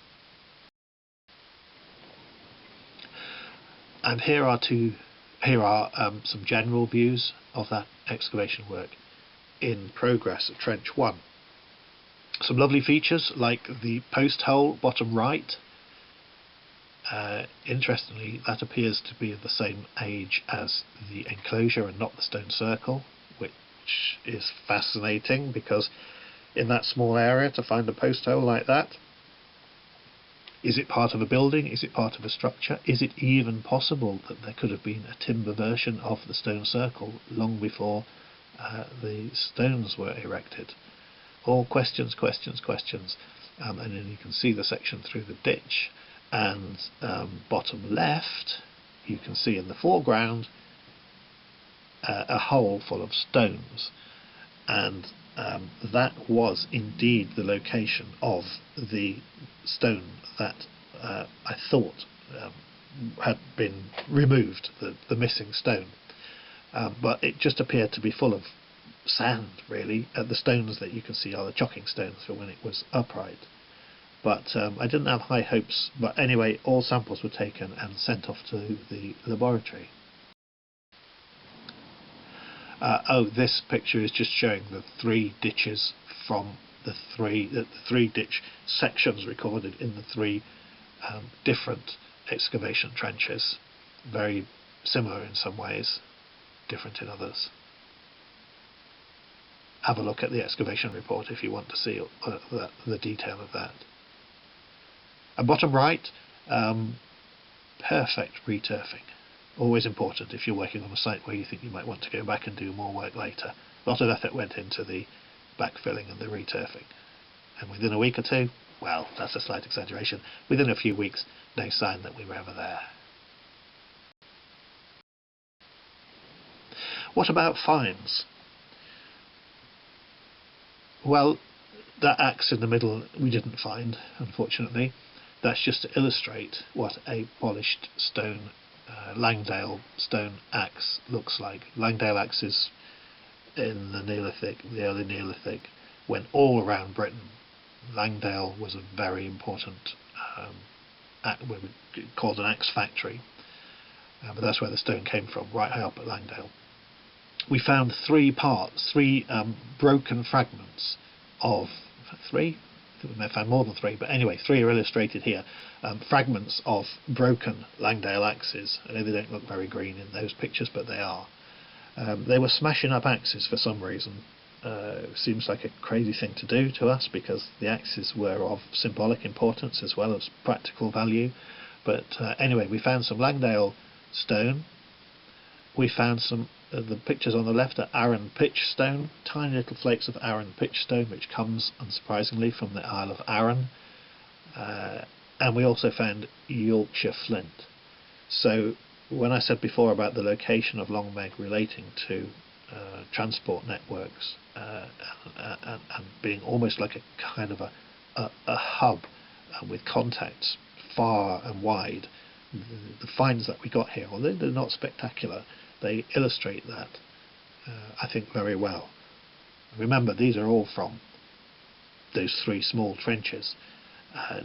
And here are some general views of that excavation work in progress at Trench 1. Some lovely features like the post hole bottom right. Interestingly, that appears to be of the same age as the enclosure and not the stone circle, which is fascinating, because in that small area to find a post hole like that, is it part of a building? Is it part of a structure? Is it even possible that there could have been a timber version of the stone circle long before the stones were erected? All questions. And then you can see the section through the ditch, and bottom left you can see in the foreground a hole full of stones, and that was indeed the location of the stone that I thought had been removed, the missing stone. But it just appeared to be full of sand, really. The stones that you can see are the chocking stones for when it was upright. But I didn't have high hopes. But anyway, all samples were taken and sent off to the laboratory. This picture is just showing the three ditches from the three ditch sections recorded in the three different excavation trenches. Very similar in some ways, different in others. Have a look at the excavation report if you want to see the detail of that. And bottom right, perfect returfing. Always important if you're working on a site where you think you might want to go back and do more work later. A lot of effort went into the backfilling and the returfing. And within a week or two, well, that's a slight exaggeration, within a few weeks, no sign that we were ever there. What about finds? Well, that axe in the middle we didn't find, unfortunately. That's just to illustrate what a polished stone Langdale stone axe looks like. Langdale axes in the Neolithic, the early Neolithic, went all around Britain. Langdale was a very important, called an axe factory, but that's where the stone came from, right high up at Langdale. We found three broken fragments of three. I think we may have found more than three, but anyway, three are illustrated here. Fragments of broken Langdale axes. I know they don't look very green in those pictures, but they are. They were smashing up axes for some reason. Seems like a crazy thing to do to us, because the axes were of symbolic importance as well as practical value. But anyway, we found some Langdale stone. We found some the pictures on the left are Arran pitch stone, tiny little flakes of Arran pitch stone, which comes unsurprisingly from the Isle of Arran. And we also found Yorkshire flint. So when I said before about the location of Long Meg relating to transport networks and being almost like a kind of a hub with contacts far and wide, the finds that we got here, although they're not spectacular, they illustrate that, I think, very well. Remember, these are all from those 3 small trenches.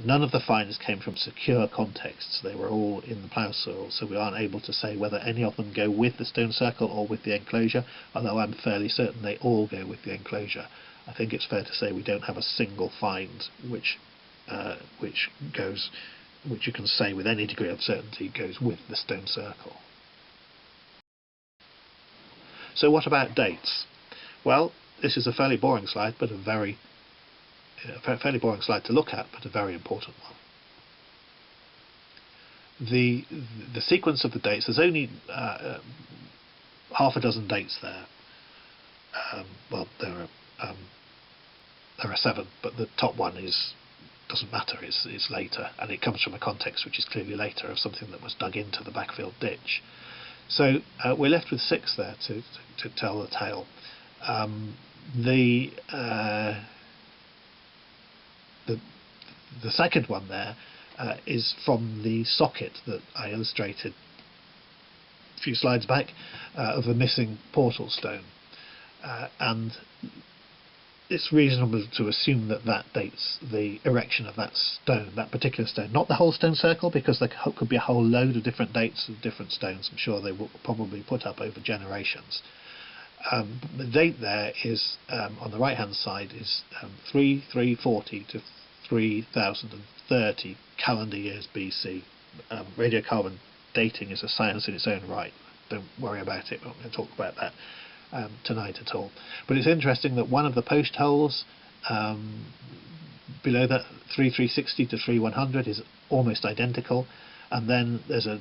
None of the finds came from secure contexts. They were all in the plough soil, so we aren't able to say whether any of them go with the stone circle or with the enclosure, although I'm fairly certain they all go with the enclosure. I think it's fair to say we don't have a single find which you can say with any degree of certainty goes with the stone circle. So what about dates? Well, this is a fairly boring slide, but fairly boring slide to look at, but a very important one. The sequence of the dates, there's only half a dozen dates there. Well, there are 7, but the top one doesn't matter, it's later, and it comes from a context which is clearly later, of something that was dug into the backfield ditch. So we're left with 6 there to tell the tale. The second one there is from the socket that I illustrated a few slides back of a missing portal stone, and it's reasonable to assume that that dates the erection of that stone, that particular stone, not the whole stone circle, because there could be a whole load of different dates of different stones. I'm sure they were probably put up over generations. The date there is on the right hand side is 3340 to 3030 calendar years BC. Radiocarbon dating is a science in its own right. Don't worry about it, we're not going to talk about that tonight at all. But it's interesting that one of the post holes below that 3360 to 3100 is almost identical, and then there's a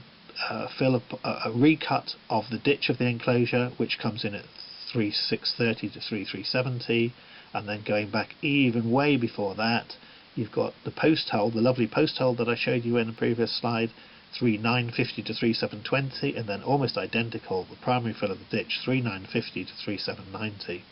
recut of the ditch of the enclosure, which comes in at 3630 to 3370, and then going back even way before that, you've got the post hole, the lovely post hole that I showed you in the previous slide, 3950 to 3720, and then almost identical, the primary fill of the ditch, 3950 to 3790.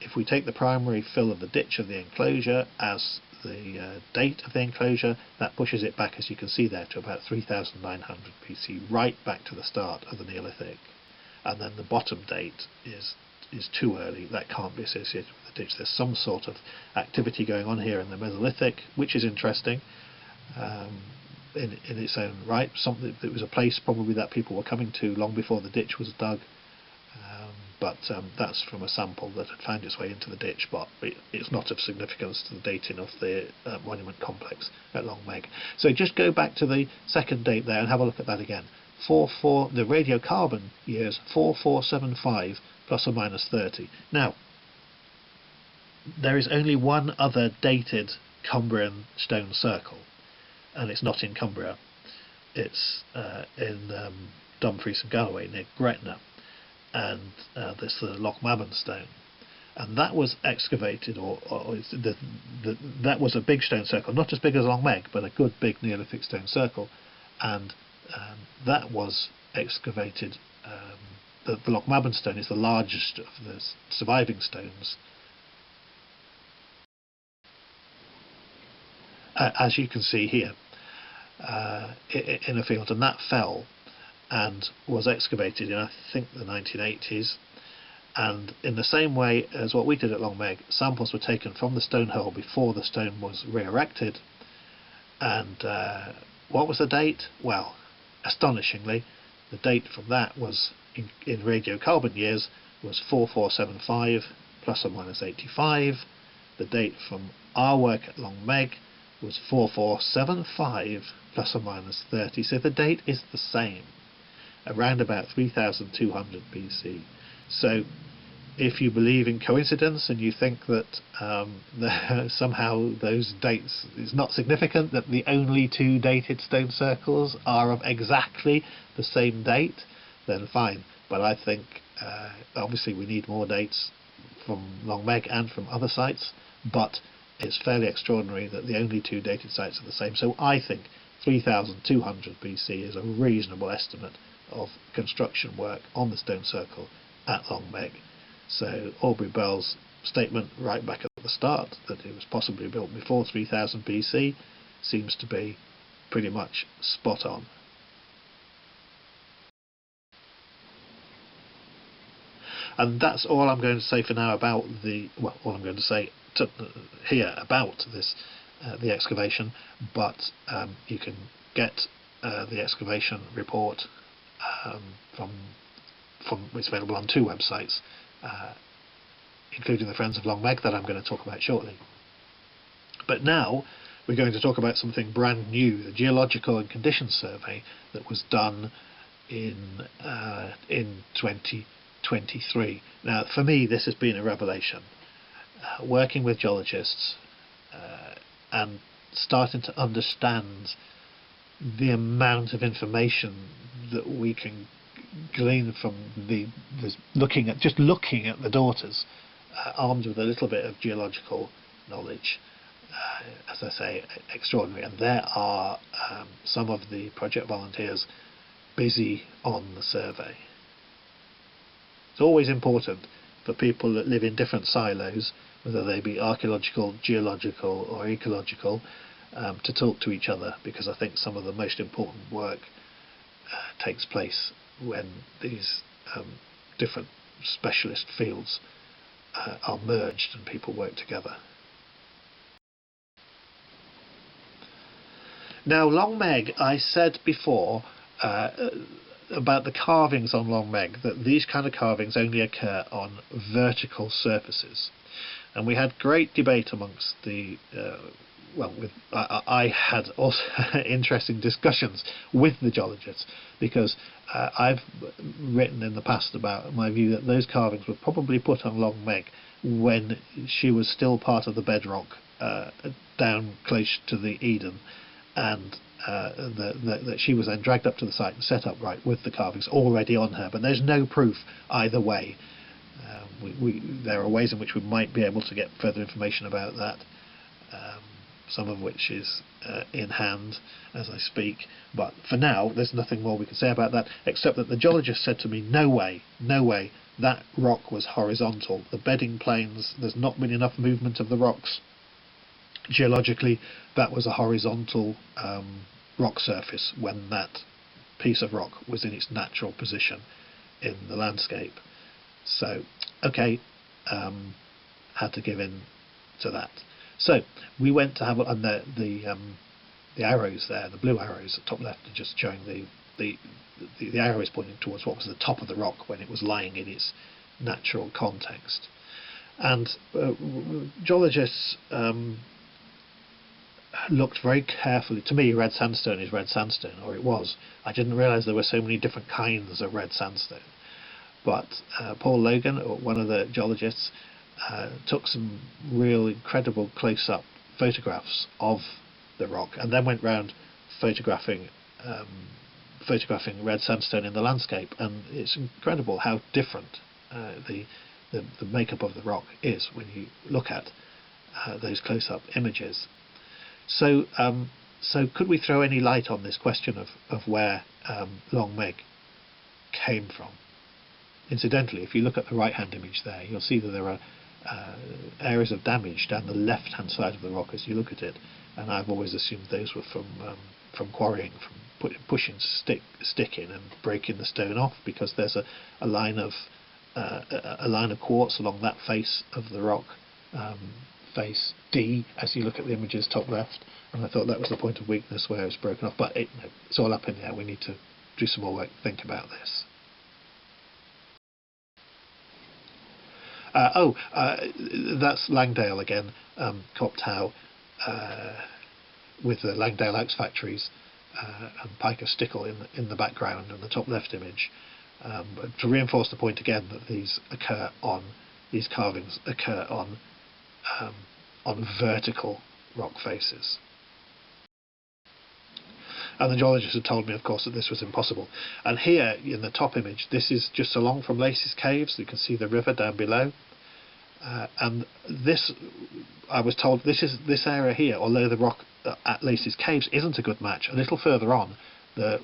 If we take the primary fill of the ditch of the enclosure as the date of the enclosure, that pushes it back, as you can see there, to about 3900 BC, right back to the start of the Neolithic. And then the bottom date is too early. That can't be associated with the ditch. There's some sort of activity going on here in the Mesolithic, which is interesting in its own right. Something that was a place probably that people were coming to long before the ditch was dug, but that's from a sample that had found its way into the ditch, but it's not of significance to the dating of the monument complex at Long Meg. So just go back to the second date there and have a look at that again. The radiocarbon years 4475 plus or minus 30. Now, there is only one other dated Cumbrian stone circle, and it's not in Cumbria. It's in Dumfries and Galloway near Gretna, and this is the Loch Maben stone, and that was excavated, that was a big stone circle, not as big as Long Meg, but a good big Neolithic stone circle, and that was excavated. The Loch Maben stone is the largest of the surviving stones, as you can see here, in a field, and that fell and was excavated in, I think, the 1980s. And in the same way as what we did at Long Meg, samples were taken from the stone hole before the stone was re-erected. And what was the date? Well, astonishingly, the date from that was, in radiocarbon years, was 4475 plus or minus 85. The date from our work at Long Meg was 4475 plus or minus 30. So the date is the same. around about 3200 BC. So if you believe in coincidence and you think that somehow those dates is not significant, that the only two dated stone circles are of exactly the same date, then fine. But I think obviously we need more dates from Long Meg and from other sites, but it's fairly extraordinary that the only two dated sites are the same. So I think 3200 BC is a reasonable estimate of construction work on the stone circle at Long Meg. So Aubrey Bell's statement right back at the start that it was possibly built before 3000 BC seems to be pretty much spot on. And that's all I'm going to say for now about all I'm going to say here about this the excavation, but you can get the excavation report from it's available on two websites, including the Friends of Long Meg that I'm going to talk about shortly. But now we're going to talk about something brand new, the Geological and Condition Survey that was done in 2023. Now, for me, this has been a revelation. Working with geologists and starting to understand the amount of information that we can glean from looking at the daughters, armed with a little bit of geological knowledge, as I say, extraordinary. And there are some of the project volunteers busy on the survey. It's always important for people that live in different silos, whether they be archaeological, geological or ecological, to talk to each other, because I think some of the most important work takes place when these different specialist fields are merged and people work together. Now, Long Meg, I said before about the carvings on Long Meg, that these kind of carvings only occur on vertical surfaces. And we had great debate amongst the I had also interesting discussions with the geologists, because I've written in the past about my view that those carvings were probably put on Long Meg when she was still part of the bedrock down close to the Eden, and that she was then dragged up to the site and set upright with the carvings already on her. But there's no proof either way. There are ways in which we might be able to get further information about that, some of which is in hand as I speak, but for now there's nothing more we can say about that, except that the geologist said to me, no way, that rock was horizontal. The bedding planes, there's not been enough movement of the rocks. Geologically, that was a horizontal rock surface when that piece of rock was in its natural position in the landscape. So, okay, had to give in to that. So we went to have a look, and the arrows there, the blue arrows at top left, are just showing the arrows pointing towards what was the top of the rock when it was lying in its natural context. And geologists looked very carefully. To me, red sandstone is red sandstone, or it was. I didn't realise there were so many different kinds of red sandstone. But Paul Logan, one of the geologists, took some real incredible close-up photographs of the rock, and then went round photographing red sandstone in the landscape. And it's incredible how different the makeup of the rock is when you look at those close-up images. So could we throw any light on this question of where Long Meg came from? Incidentally, if you look at the right-hand image there, you'll see that there are areas of damage down the left-hand side of the rock as you look at it, and I've always assumed those were from quarrying, from pushing stick in and breaking the stone off, because there's a line of quartz along that face of the rock, face D, as you look at the images top left, and I thought that was the point of weakness where it's broken off. But it's all up in the air. We need to do some more work to think about this. That's Langdale again, Copt Howe, with the Langdale Oaks factories and Pica stickle in the background in the top left image, but to reinforce the point again that these carvings occur on vertical rock faces. And the geologist had told me, of course, that this was impossible. And here, in the top image, this is just along from Lacey's Caves. You can see the river down below. And this, I was told, this area here, although the rock at Lacey's Caves isn't a good match, a little further on, the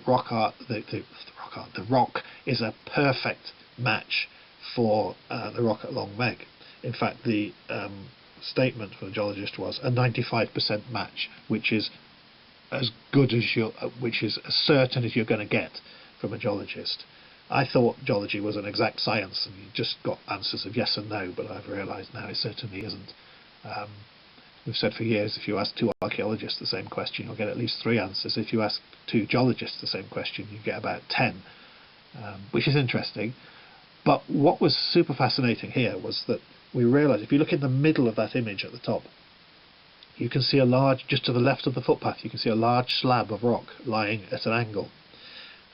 rock is a perfect match for the rock at Long Meg. In fact, the statement from the geologist was a 95% match, which is as good as which is as certain as you're going to get from a geologist. I thought geology was an exact science and you just got answers of yes and no, but I've realised now it certainly isn't. We've said for years, if you ask two archaeologists the same question, you'll get at least 3 answers. If you ask 2 geologists the same question, you get about 10, which is interesting. But what was super fascinating here was that we realised, if you look in the middle of that image at the top, you can see a large, just to the left of the footpath, you can see a large slab of rock lying at an angle.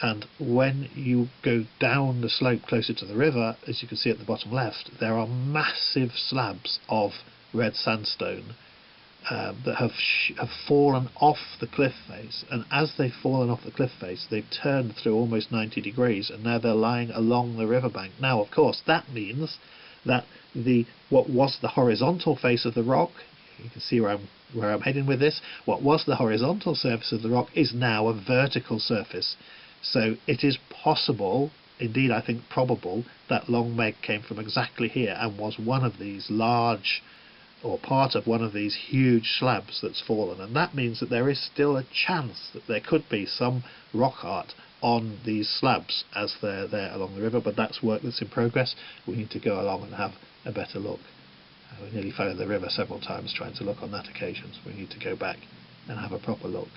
And when you go down the slope closer to the river, as you can see at the bottom left, there are massive slabs of red sandstone that have fallen off the cliff face. And as they've fallen off the cliff face, they've turned through almost 90 degrees, and now they're lying along the riverbank. Now, of course, that means that what was the horizontal face of the rock, you can see where I'm heading with this, what was the horizontal surface of the rock is now a vertical surface. So it is possible, indeed I think probable, that Long Meg came from exactly here and was one of these large, or part of one of these huge slabs that's fallen. And that means that there is still a chance that there could be some rock art on these slabs as they're there along the river, but that's work that's in progress. We need to go along and have a better look. We nearly fell in the river several times trying to look on that occasion, so we need to go back and have a proper look.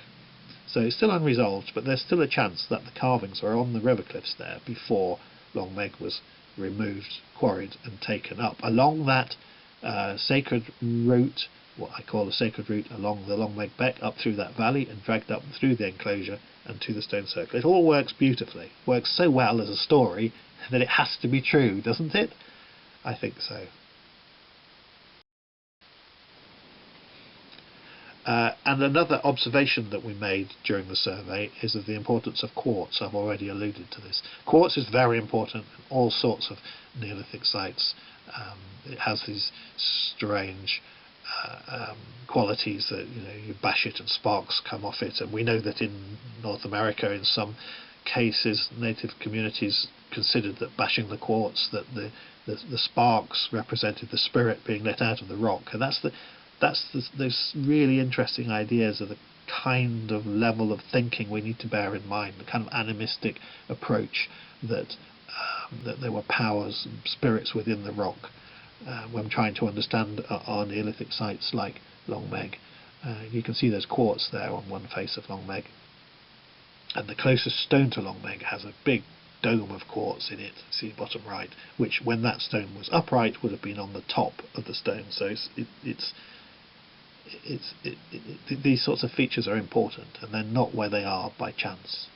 So it's still unresolved, but there's still a chance that the carvings are on the river cliffs there before Long Meg was removed, quarried and taken up. Along that sacred route, what I call the sacred route along the Long Meg Beck, up through that valley and dragged up through the enclosure and to the stone circle. It all works beautifully, works so well as a story that it has to be true, doesn't it? I think so. And another observation that we made during the survey is of the importance of quartz. I've already alluded to this. Quartz is very important in all sorts of Neolithic sites. It has these strange qualities that, you bash it and sparks come off it, and we know that in North America in some cases native communities considered that bashing the quartz, that the sparks represented the spirit being let out of the rock, and that's those really interesting ideas of the kind of level of thinking we need to bear in mind, the kind of animistic approach that there were powers and spirits within the rock when trying to understand our Neolithic sites like Long Meg. You can see there's quartz there on one face of Long Meg, and the closest stone to Long Meg has a big dome of quartz in it, see bottom right, which when that stone was upright would have been on the top of the stone. So these sorts of features are important, and they're not where they are by chance.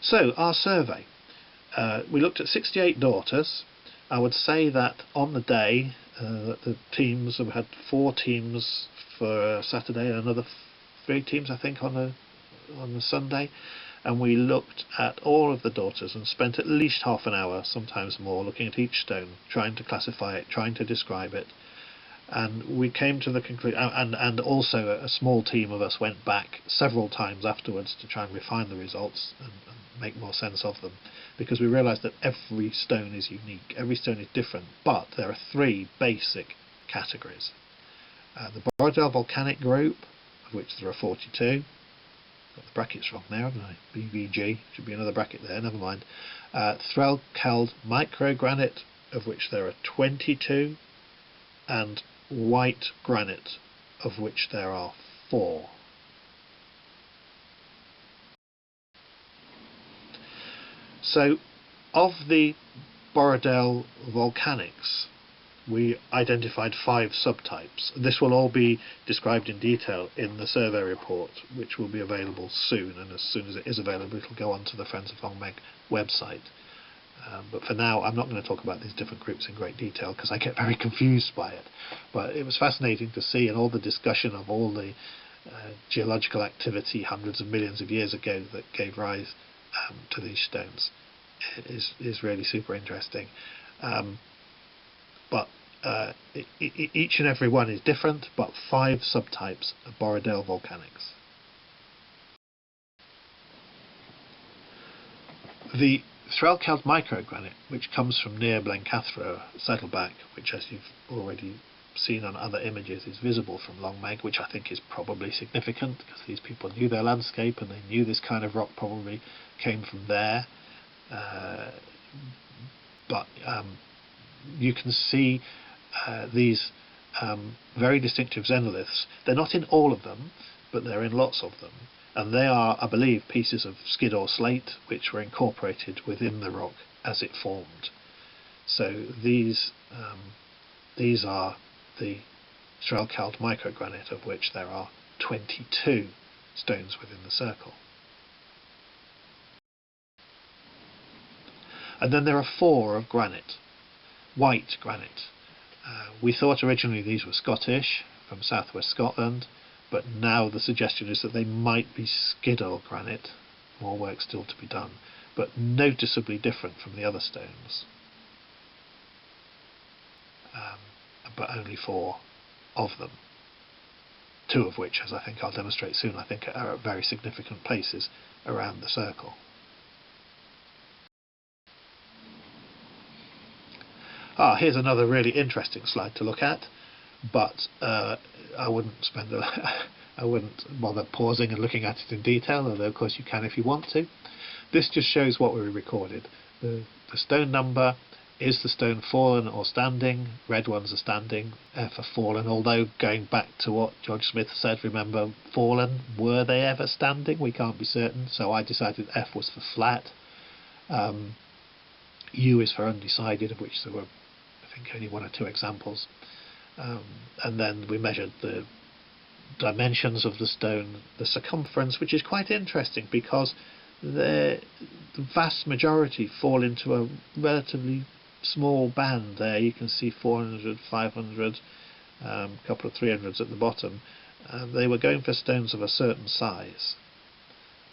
So our survey, we looked at 68 daughters. I would say that on the day the teams, we had 4 teams for Saturday and another 3 teams I think on the Sunday, and we looked at all of the daughters and spent at least half an hour, sometimes more, looking at each stone, trying to classify it, trying to describe it. And we came to the conclusion, and also a small team of us went back several times afterwards to try and refine the results and make more sense of them, because we realised that every stone is unique, every stone is different, but there are 3 basic categories. The Borrowdale volcanic group, of which there are 42, got the brackets wrong there, haven't I? BVG, should be another bracket there, never mind. Salkeld microgranite, of which there are 22, and white granite, of which there are 4. So, of the Borrowdale volcanics, we identified 5 subtypes. This will all be described in detail in the survey report, which will be available soon, and as soon as it is available it will go onto the Friends of Long Meg website. But for now I'm not going to talk about these different groups in great detail because I get very confused by it. But it was fascinating to see, and all the discussion of all the geological activity hundreds of millions of years ago that gave rise to these stones is really super interesting. But each and every one is different, but 5 subtypes of Borrowdale volcanics. The Salkeld microgranite, which comes from near Blencathra, Saddleback, which, as you've already seen on other images, is visible from Long Meg, which I think is probably significant because these people knew their landscape and they knew this kind of rock probably came from there. But you can see these very distinctive xenoliths. They're not in all of them, but they're in lots of them. And they are, I believe, pieces of skid or slate which were incorporated within the rock as it formed. So these are the Salkeld microgranite, of which there are 22 stones within the circle. And then there are 4 of granite, white granite. We thought originally these were Scottish, from southwest Scotland, but now the suggestion is that they might be Skiddaw granite, more work still to be done, but noticeably different from the other stones. But only 4 of them, 2 of which, as I think I'll demonstrate soon, I think are at very significant places around the circle. Here's another really interesting slide to look at, but I wouldn't bother pausing and looking at it in detail, although of course you can if you want to. This just shows what we recorded. The stone number is the stone fallen or standing. Red ones are standing, F are fallen, although going back to what George Smith said, remember, fallen, were they ever standing? We can't be certain, so I decided F was for flat. U is for undecided, of which there were, I think, only 1 or 2 examples. And then we measured the dimensions of the stone, the circumference, which is quite interesting because the vast majority fall into a relatively small band there. You can see 400, 500, a couple of 300s at the bottom. They were going for stones of a certain size.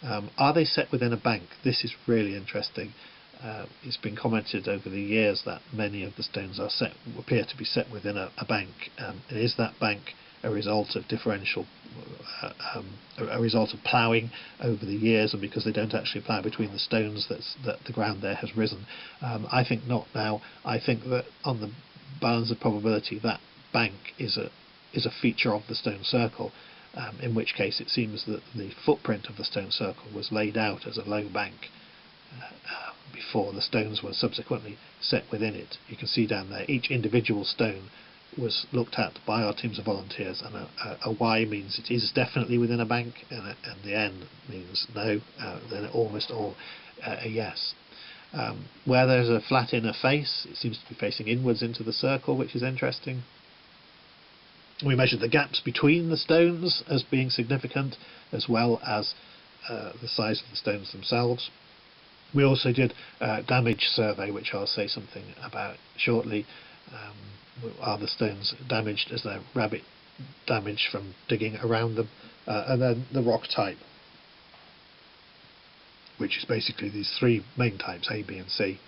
Are they set within a bank? This is really interesting. It's been commented over the years that many of the stones appear to be set within a bank. Is that bank a result of a result of ploughing over the years, and because they don't actually plough between the stones that the ground there has risen? I think not now. I think that on the balance of probability that bank is a feature of the stone circle, in which case it seems that the footprint of the stone circle was laid out as a low bank before the stones were subsequently set within it. You can see down there each individual stone was looked at by our teams of volunteers, and a Y means it is definitely within a bank, and the N means no, then almost all a yes. Where there's a flat inner face, it seems to be facing inwards into the circle, which is interesting. We measured the gaps between the stones as being significant, as well as the size of the stones themselves. We also did a damage survey, which I'll say something about shortly. Are the stones damaged? Is there rabbit damage from digging around them? And then the rock type, which is basically these 3 main types, A, B and C,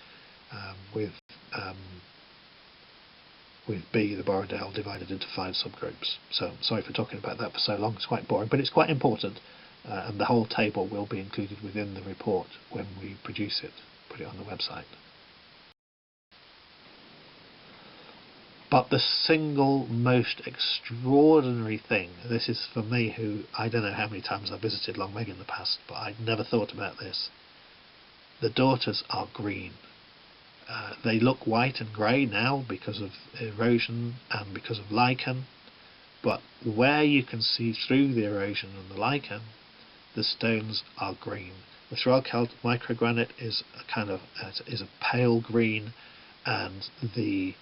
with B, the Borrowdale, divided into 5 subgroups. So sorry for talking about that for so long, it's quite boring, but it's quite important, and the whole table will be included within the report when we produce it, put it on the website. But the single most extraordinary thing, this is for me, who I don't know how many times I've visited Long Meg in the past, but I'd never thought about this. The daughters are green. They look white and grey now because of erosion and because of lichen, but where you can see through the erosion and the lichen, the stones are green. The Salkeld microgranite is a pale green, and the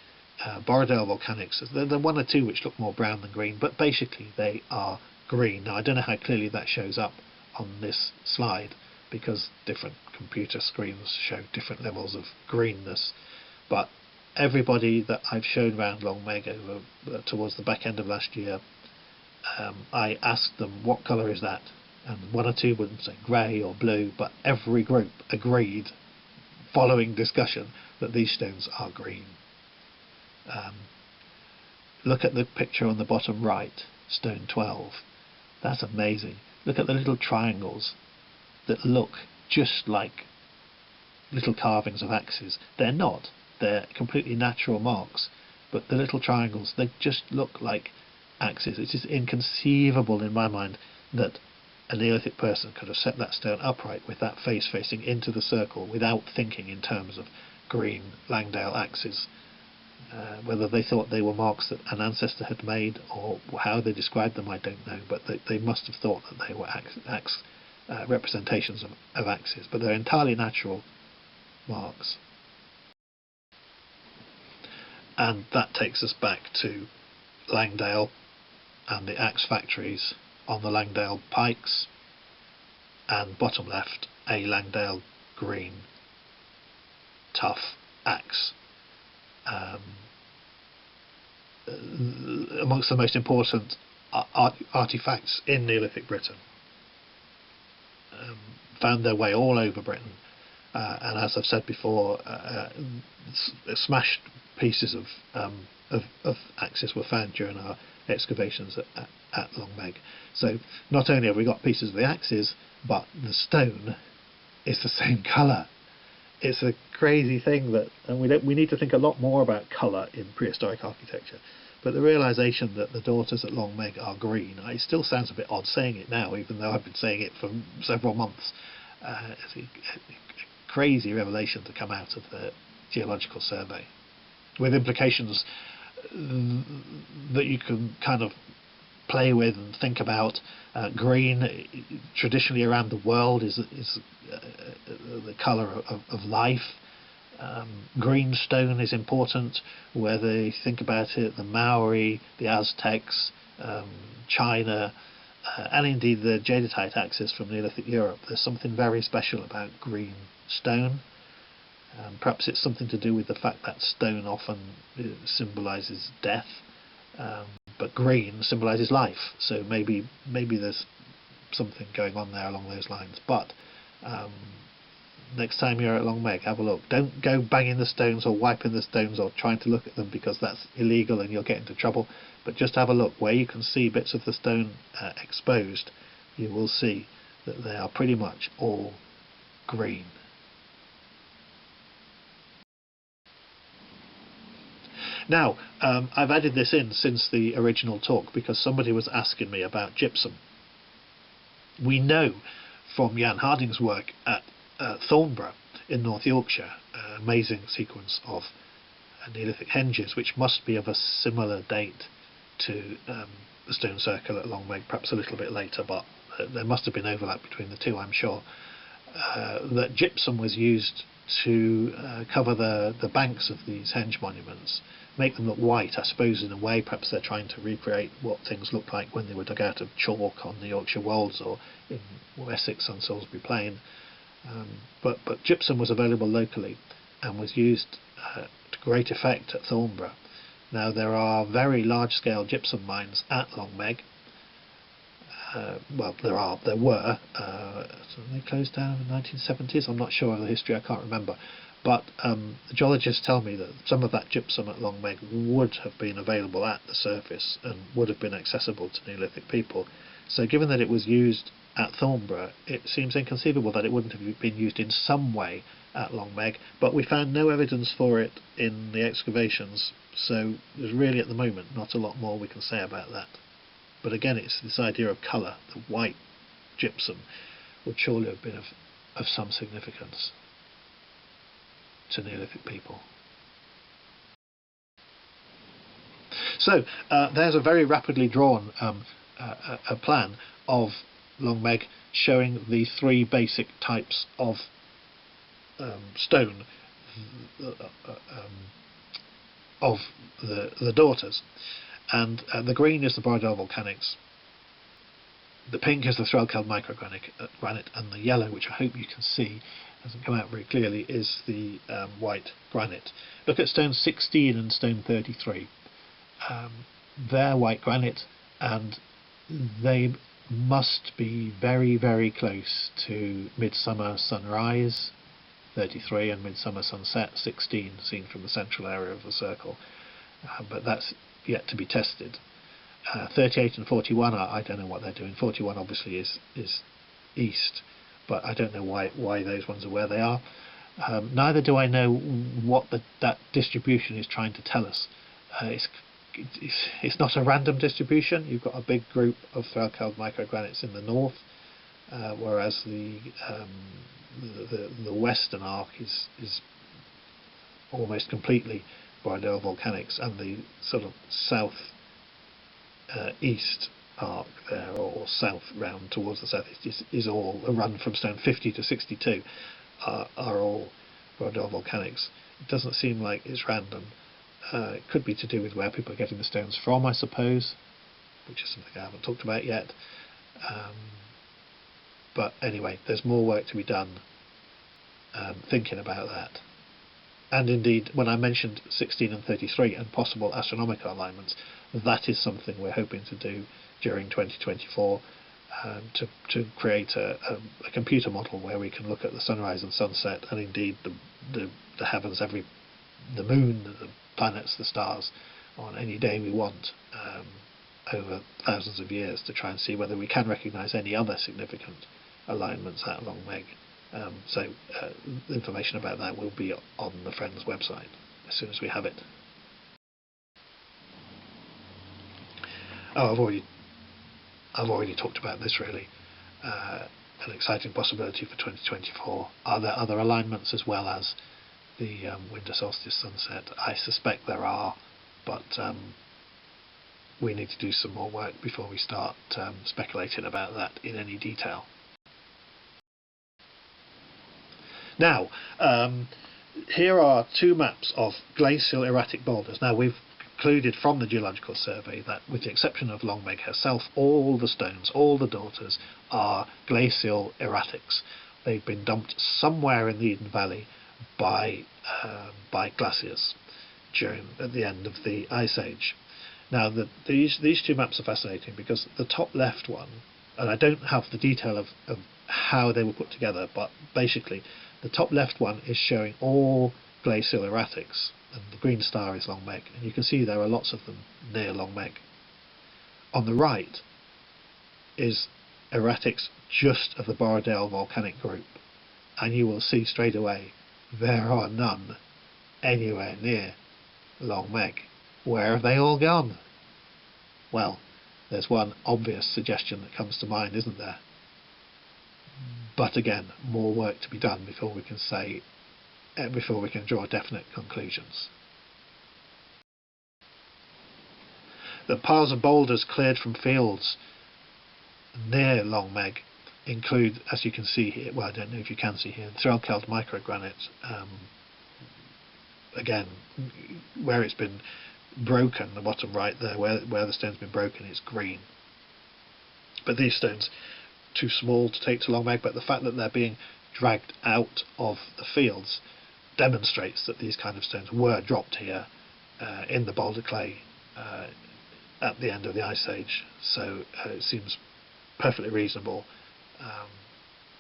Borrowdale volcanics. There are one or two which look more brown than green, but basically they are green. Now I don't know how clearly that shows up on this slide, because different computer screens show different levels of greenness, but everybody that I've shown around Long Meg over towards the back end of last year, I asked them, what colour is that? And one or two wouldn't say grey or blue, but every group agreed, following discussion, that these stones are green. Look at the picture on the bottom right, stone 12. That's amazing. Look at the little triangles that look just like little carvings of axes. They're not. They're completely natural marks, but the little triangles, they just look like axes. It is inconceivable in my mind that a Neolithic person could have set that stone upright with that face facing into the circle without thinking in terms of green Langdale axes. Whether they thought they were marks that an ancestor had made, or how they described them, I don't know, but they must have thought that they were representations of axes, but they're entirely natural marks. And that takes us back to Langdale and the axe factories on the Langdale pikes, and bottom left, a Langdale green tough axe. Amongst the most important artifacts in Neolithic Britain, found their way all over Britain, and as I've said before, smashed pieces of axes were found during our excavations at Long Meg. So not only have we got pieces of the axes, but the stone is the same colour. It's a crazy thing that, and we need to think a lot more about colour in prehistoric architecture. But the realisation that the daughters at Long Meg are green, it still sounds a bit odd saying it now, even though I've been saying it for several months. It's a crazy revelation to come out of the geological survey, with implications that you can kind of play with and think about. Green, traditionally around the world, is the colour of life. Green stone is important, whether you think about it, the Maori, the Aztecs, China, and indeed the jadeite axes from Neolithic Europe. There's something very special about green stone. Perhaps it's something to do with the fact that stone often symbolises death, but green symbolises life. So maybe there's something going on there along those lines. But next time you're at Long Meg, have a look. Don't go banging the stones or wiping the stones or trying to look at them, because that's illegal and you'll get into trouble. But just have a look. Where you can see bits of the stone exposed, you will see that they are pretty much all green. Now, I've added this in since the original talk because somebody was asking me about gypsum. We know from Jan Harding's work at Thornborough in North Yorkshire, an amazing sequence of Neolithic henges, which must be of a similar date to the stone circle at Long Meg, perhaps a little bit later, but there must have been overlap between the two, I'm sure. That gypsum was used to cover the banks of these henge monuments, make them look white. I suppose in a way perhaps they're trying to recreate what things looked like when they were dug out of chalk on the Yorkshire Wolds or in Essex on Salisbury Plain. But gypsum was available locally and was used to great effect at Thornborough. Now there are very large-scale gypsum mines at Long Meg. Well, there were. So they closed down in the 1970s. I'm not sure of the history. I can't remember. But the geologists tell me that some of that gypsum at Long Meg would have been available at the surface and would have been accessible to Neolithic people. So given that it was used at Thornborough, it seems inconceivable that it wouldn't have been used in some way at Long Meg, but we found no evidence for it in the excavations, so there's really at the moment not a lot more we can say about that. But again, it's this idea of colour. The white gypsum would surely have been of some significance to Neolithic people. So there's a very rapidly drawn a plan of Long Meg showing the three basic types of stone of the daughters. And the green is the Borrowdale volcanics, the pink is the Salkeld microgranite, and the yellow, which I hope you can see, hasn't come out very clearly, is the white granite. Look at stone 16 and stone 33. They're white granite, and they must be very, very close to Midsummer Sunrise 33 and Midsummer Sunset 16, seen from the central area of the circle. But that's yet to be tested. 38 and 41 I don't know what they're doing. 41 obviously is east, but I don't know why those ones are where they are. Neither do I know what that distribution is trying to tell us. It's not a random distribution. You've got a big group of Salkeld microgranites in the north, whereas the western arc is almost completely Borrowdale volcanics, and the sort of south east arc there, or south round towards the southeast, is all a run from stone 50 to 62 are all Borrowdale volcanics. It doesn't seem like it's random. It could be to do with where people are getting the stones from, I suppose, which is something I haven't talked about yet. But anyway, there's more work to be done thinking about that. And indeed, when I mentioned 16 and 33 and possible astronomical alignments, that is something we're hoping to do during 2024, to create a computer model where we can look at the sunrise and sunset, and indeed the heavens, the moon, the planets, the stars, on any day we want, over thousands of years, to try and see whether we can recognise any other significant alignments at Long Meg. So information about that will be on the Friends website as soon as we have it. Oh, I've already talked about this really. An exciting possibility for 2024. Are there other alignments as well as the winter solstice sunset? I suspect there are, but we need to do some more work before we start speculating about that in any detail. Now, here are two maps of glacial erratic boulders. Now, we've concluded from the Geological Survey that, with the exception of Long Meg herself, all the stones, all the daughters, are glacial erratics. They've been dumped somewhere in the Eden Valley by glaciers at the end of the Ice Age. Now, these two maps are fascinating because the top left one, and I don't have the detail of how they were put together, but basically the top left one is showing all glacial erratics, and the green star is Long Meg, and you can see there are lots of them near Long Meg. On the right is erratics just of the Borrowdale volcanic group, and you will see straight away there are none anywhere near Long Meg. Where have they all gone? Well, there's one obvious suggestion that comes to mind, isn't there? But again, more work to be done before we can draw definite conclusions. The piles of boulders cleared from fields near Long Meg include, as you can see here, well, I don't know if you can see here, Salkeld microgranite. Again, where it's been broken, the bottom right there, where the stone's been broken, it's green. But these stones, too small to take to Long Meg, but the fact that they're being dragged out of the fields demonstrates that these kind of stones were dropped here in the boulder clay at the end of the Ice Age. So it seems perfectly reasonable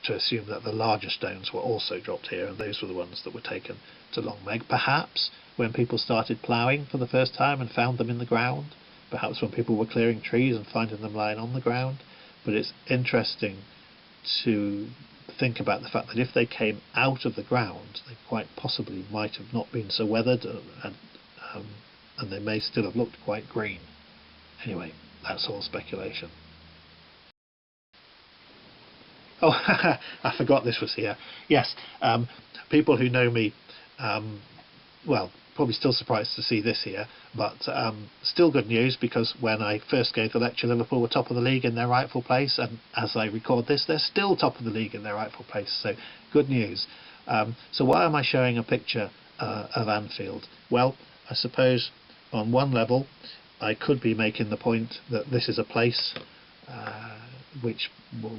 to assume that the larger stones were also dropped here, and those were the ones that were taken to Long Meg. Perhaps when people started ploughing for the first time and found them in the ground, perhaps when people were clearing trees and finding them lying on the ground. But it's interesting to think about the fact that if they came out of the ground, they quite possibly might have not been so weathered, and they may still have looked quite green. Anyway, that's all speculation. Oh, I forgot this was here. Yes, people who know me, well, probably still surprised to see this here, but still good news, because when I first gave the lecture, Liverpool were top of the league in their rightful place, and as I record this, they're still top of the league in their rightful place, so good news. So why am I showing a picture of Anfield? Well, I suppose on one level I could be making the point that this is a place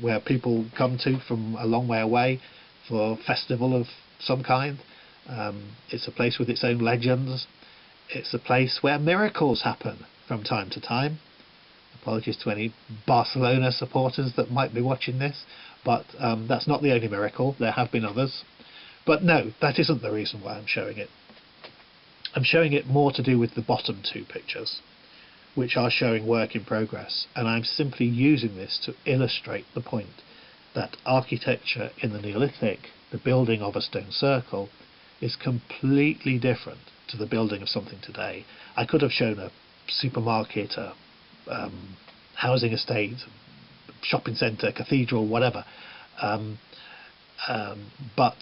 where people come to from a long way away for a festival of some kind. It's a place with its own legends. It's a place where miracles happen from time to time. Apologies to any Barcelona supporters that might be watching this, but that's not the only miracle. There have been others. But no, that isn't the reason why I'm showing it. I'm showing it more to do with the bottom two pictures, which are showing work in progress, and I'm simply using this to illustrate the point that architecture in the Neolithic, the building of a stone circle, is completely different to the building of something today. I could have shown a supermarket, a housing estate, shopping centre, cathedral, whatever, but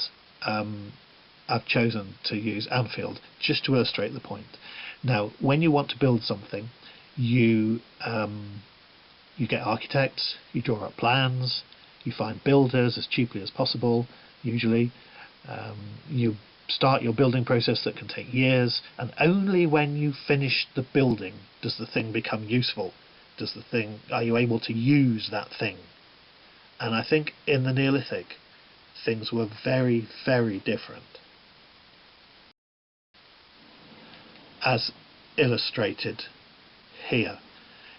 I've chosen to use Anfield just to illustrate the point. Now, when you want to build something, you get architects, you draw up plans, you find builders as cheaply as possible, usually. You start your building process that can take years, and only when you finish the building does the thing become useful. Are you able to use that thing? And I think in the Neolithic things were very, very different, as illustrated here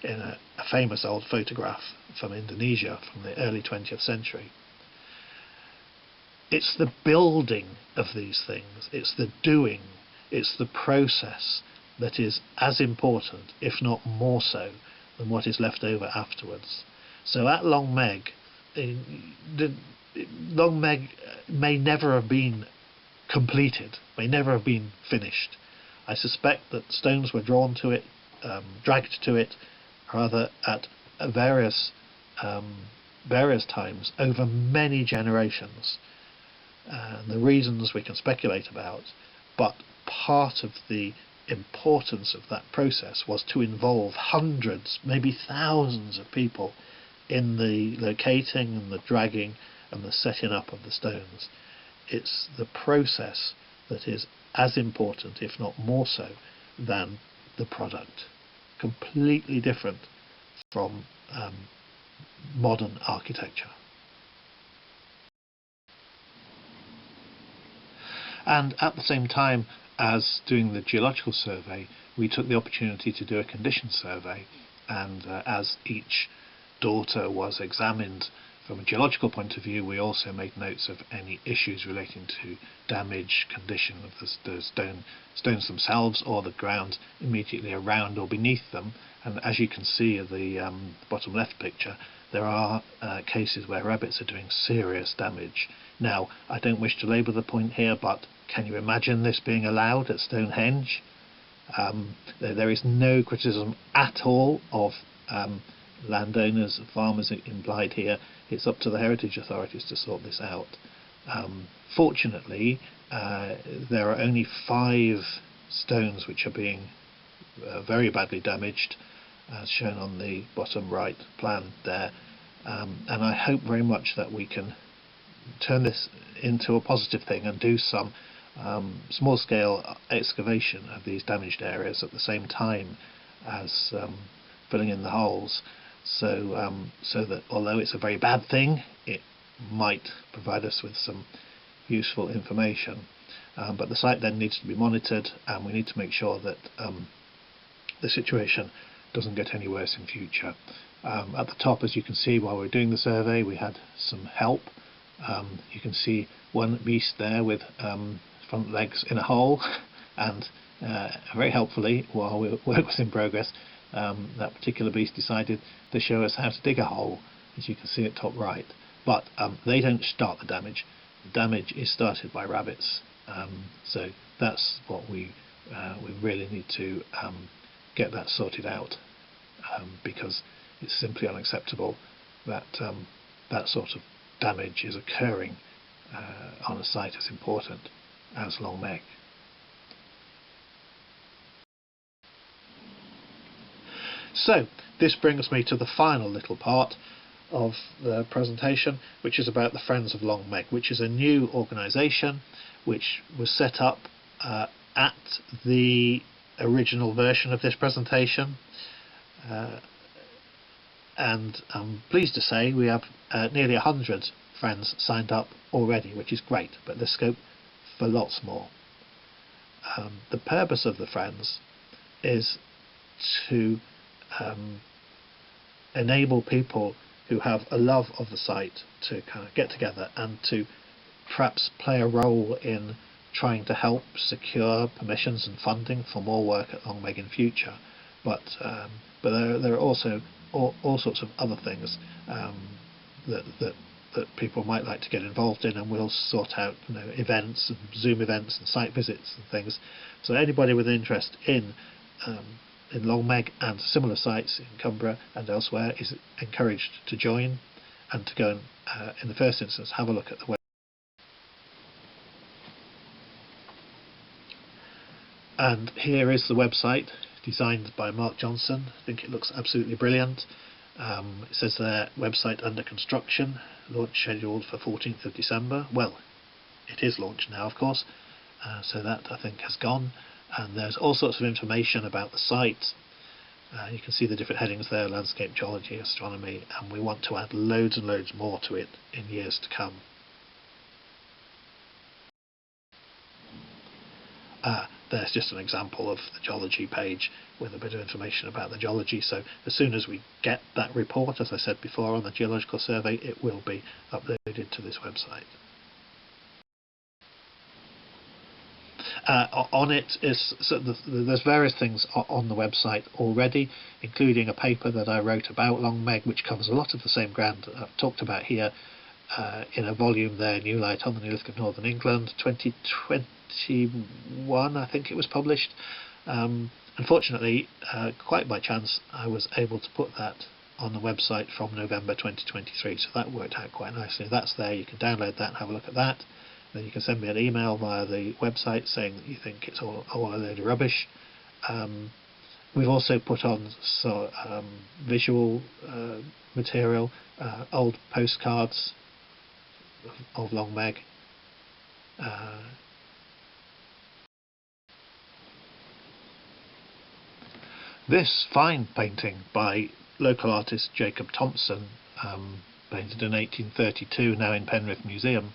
in a famous old photograph from Indonesia from the early 20th century. It's the building of these things, it's the doing, it's the process that is as important, if not more so, than what is left over afterwards. So at Long Meg, Long Meg may never have been completed, may never have been finished. I suspect that stones were drawn to it, dragged to it, rather at various times over many generations. The reasons we can speculate about, but part of the importance of that process was to involve hundreds, maybe thousands of people in the locating and the dragging and the setting up of the stones. It's the process that is as important, if not more so, than the product. Completely different from modern architecture. And at the same time as doing the geological survey, we took the opportunity to do a condition survey, and as each daughter was examined from a geological point of view, we also made notes of any issues relating to damage, condition of the stones themselves or the ground immediately around or beneath them. And as you can see in the bottom left picture, there are cases where rabbits are doing serious damage. Now, I don't wish to labour the point here, but can you imagine this being allowed at Stonehenge? There is no criticism at all of landowners, farmers implied here. It's up to the heritage authorities to sort this out. Fortunately, there are only 5 stones which are being very badly damaged, as shown on the bottom right plan there, and I hope very much that we can turn this into a positive thing and do some small-scale excavation of these damaged areas at the same time as filling in the holes, so that although it's a very bad thing, it might provide us with some useful information. But the site then needs to be monitored, and we need to make sure that the situation doesn't get any worse in future. At the top, as you can see, while we were doing the survey, we had some help. You can see one beast there with front legs in a hole, and very helpfully, while work was in progress, that particular beast decided to show us how to dig a hole, as you can see at top right. But they don't start the damage. The damage is started by rabbits. So that's what we really need to get that sorted out, because it's simply unacceptable that that sort of damage is occurring on a site as important as Long Meg. So this brings me to the final little part of the presentation, which is about the Friends of Long Meg, which is a new organisation which was set up at the original version of this presentation, and I'm pleased to say we have nearly 100 friends signed up already, which is great, but there's scope for lots more. The purpose of the friends is to enable people who have a love of the site to kind of get together and to perhaps play a role in trying to help secure permissions and funding for more work at Long Meg in future. But there are also all sorts of other things that people might like to get involved in, and we'll sort out events and Zoom events and site visits and things. So anybody with an interest in Long Meg and similar sites in Cumbria and elsewhere is encouraged to join and to go and, in the first instance, have a look at the web. And here is the website, designed by Mark Johnson. I think it looks absolutely brilliant. It says there, website under construction, launch scheduled for 14th of December. Well, it is launched now, of course, so that I think has gone. And there's all sorts of information about the site. You can see the different headings there: landscape, geology, astronomy, and we want to add loads and loads more to it in years to come. There's just an example of the geology page with a bit of information about the geology. So as soon as we get that report, as I said before, on the geological survey, it will be uploaded to this website. On it is there's various things on the website already, including a paper that I wrote about Long Meg, which covers a lot of the same ground that I've talked about here, in a volume there, New Light on the Neolithic of Northern England, 2021, I think it was published. Unfortunately, quite by chance, I was able to put that on the website from November 2023, so that worked out quite nicely. That's there, you can download that and have a look at that. Then you can send me an email via the website saying that you think it's all a load of rubbish. We've also put on visual material, old postcards of Long Meg. This fine painting by local artist Jacob Thompson, painted in 1832, now in Penrith Museum,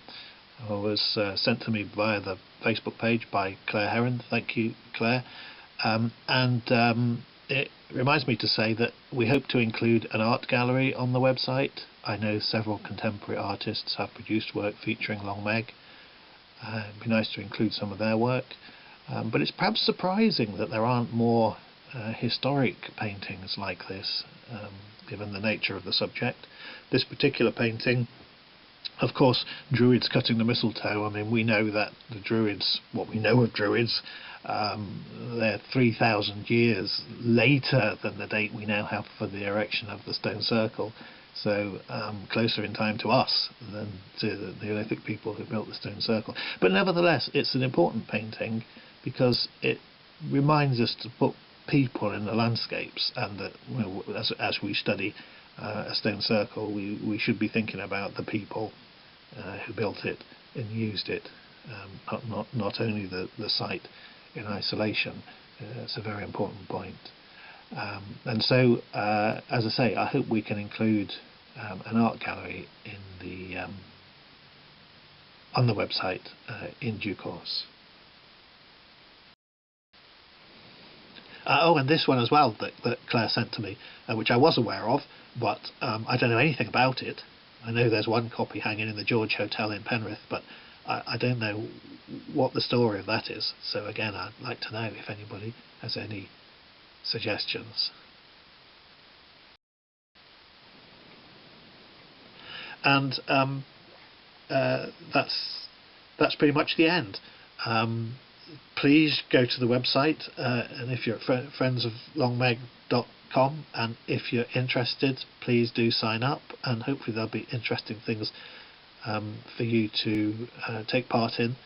was sent to me via the Facebook page by Claire Heron. Thank you, Claire. It reminds me to say that we hope to include an art gallery on the website. I know several contemporary artists have produced work featuring Long Meg. It'd be nice to include some of their work. But it's perhaps surprising that there aren't more historic paintings like this, given the nature of the subject. This particular painting, of course, Druids cutting the mistletoe. I mean, we know that the Druids, what we know of Druids, they're 3,000 years later than the date we now have for the erection of the stone circle. So closer in time to us than to the Neolithic people who built the stone circle. But nevertheless, it's an important painting because it reminds us to put people in the landscapes, and that as we study a stone circle, we should be thinking about the people who built it and used it, not only the site in isolation. It's a very important point. And so, as I say, I hope we can include an art gallery in on the website in due course. And this one as well that Claire sent to me, which I was aware of, but I don't know anything about it. I know there's one copy hanging in the George Hotel in Penrith, but I don't know what the story of that is. So again, I'd like to know if anybody has any suggestions. And that's pretty much the end. Please go to the website, and if you're at friendsoflongmeg.com, and if you're interested, please do sign up, and hopefully there'll be interesting things for you to take part in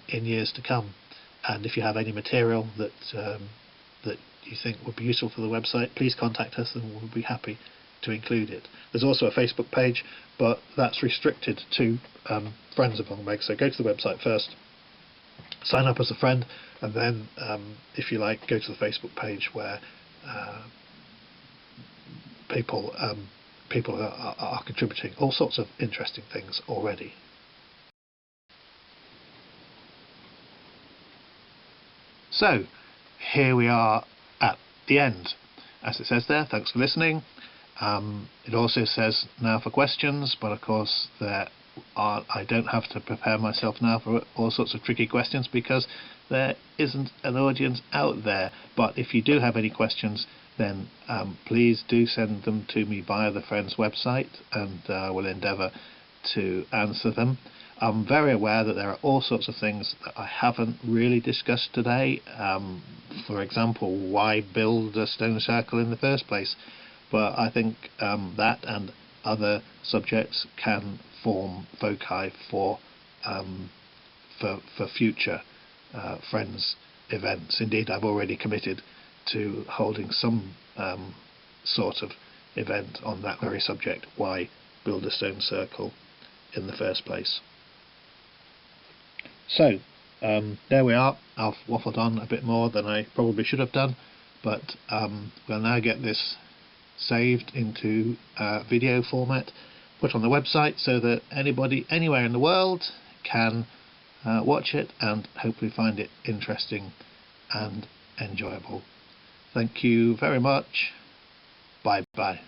years to come. And if you have any material that you think would be useful for the website, please contact us and we'll be happy to include it. There's also a Facebook page, but that's restricted to Friends of Long Meg, so go to the website first sign up as a friend, and then if you like, go to the Facebook page where people are contributing all sorts of interesting things already. So here we are at the end. As it says there, thanks for listening. It also says now for questions, but of course I don't have to prepare myself now for all sorts of tricky questions because there isn't an audience out there. But if you do have any questions, then please do send them to me via the Friends website, and we'll endeavour to answer them. I'm very aware that there are all sorts of things that I haven't really discussed today. For example, why build a stone circle in the first place? But I think that and other subjects can form foci for future Friends events. Indeed, I've already committed to holding some sort of event on that very subject, why build a stone circle in the first place. So there we are. I've waffled on a bit more than I probably should have done, but we'll now get this saved into video format, put on the website so that anybody anywhere in the world can watch it and hopefully find it interesting and enjoyable. Thank you very much. Bye bye.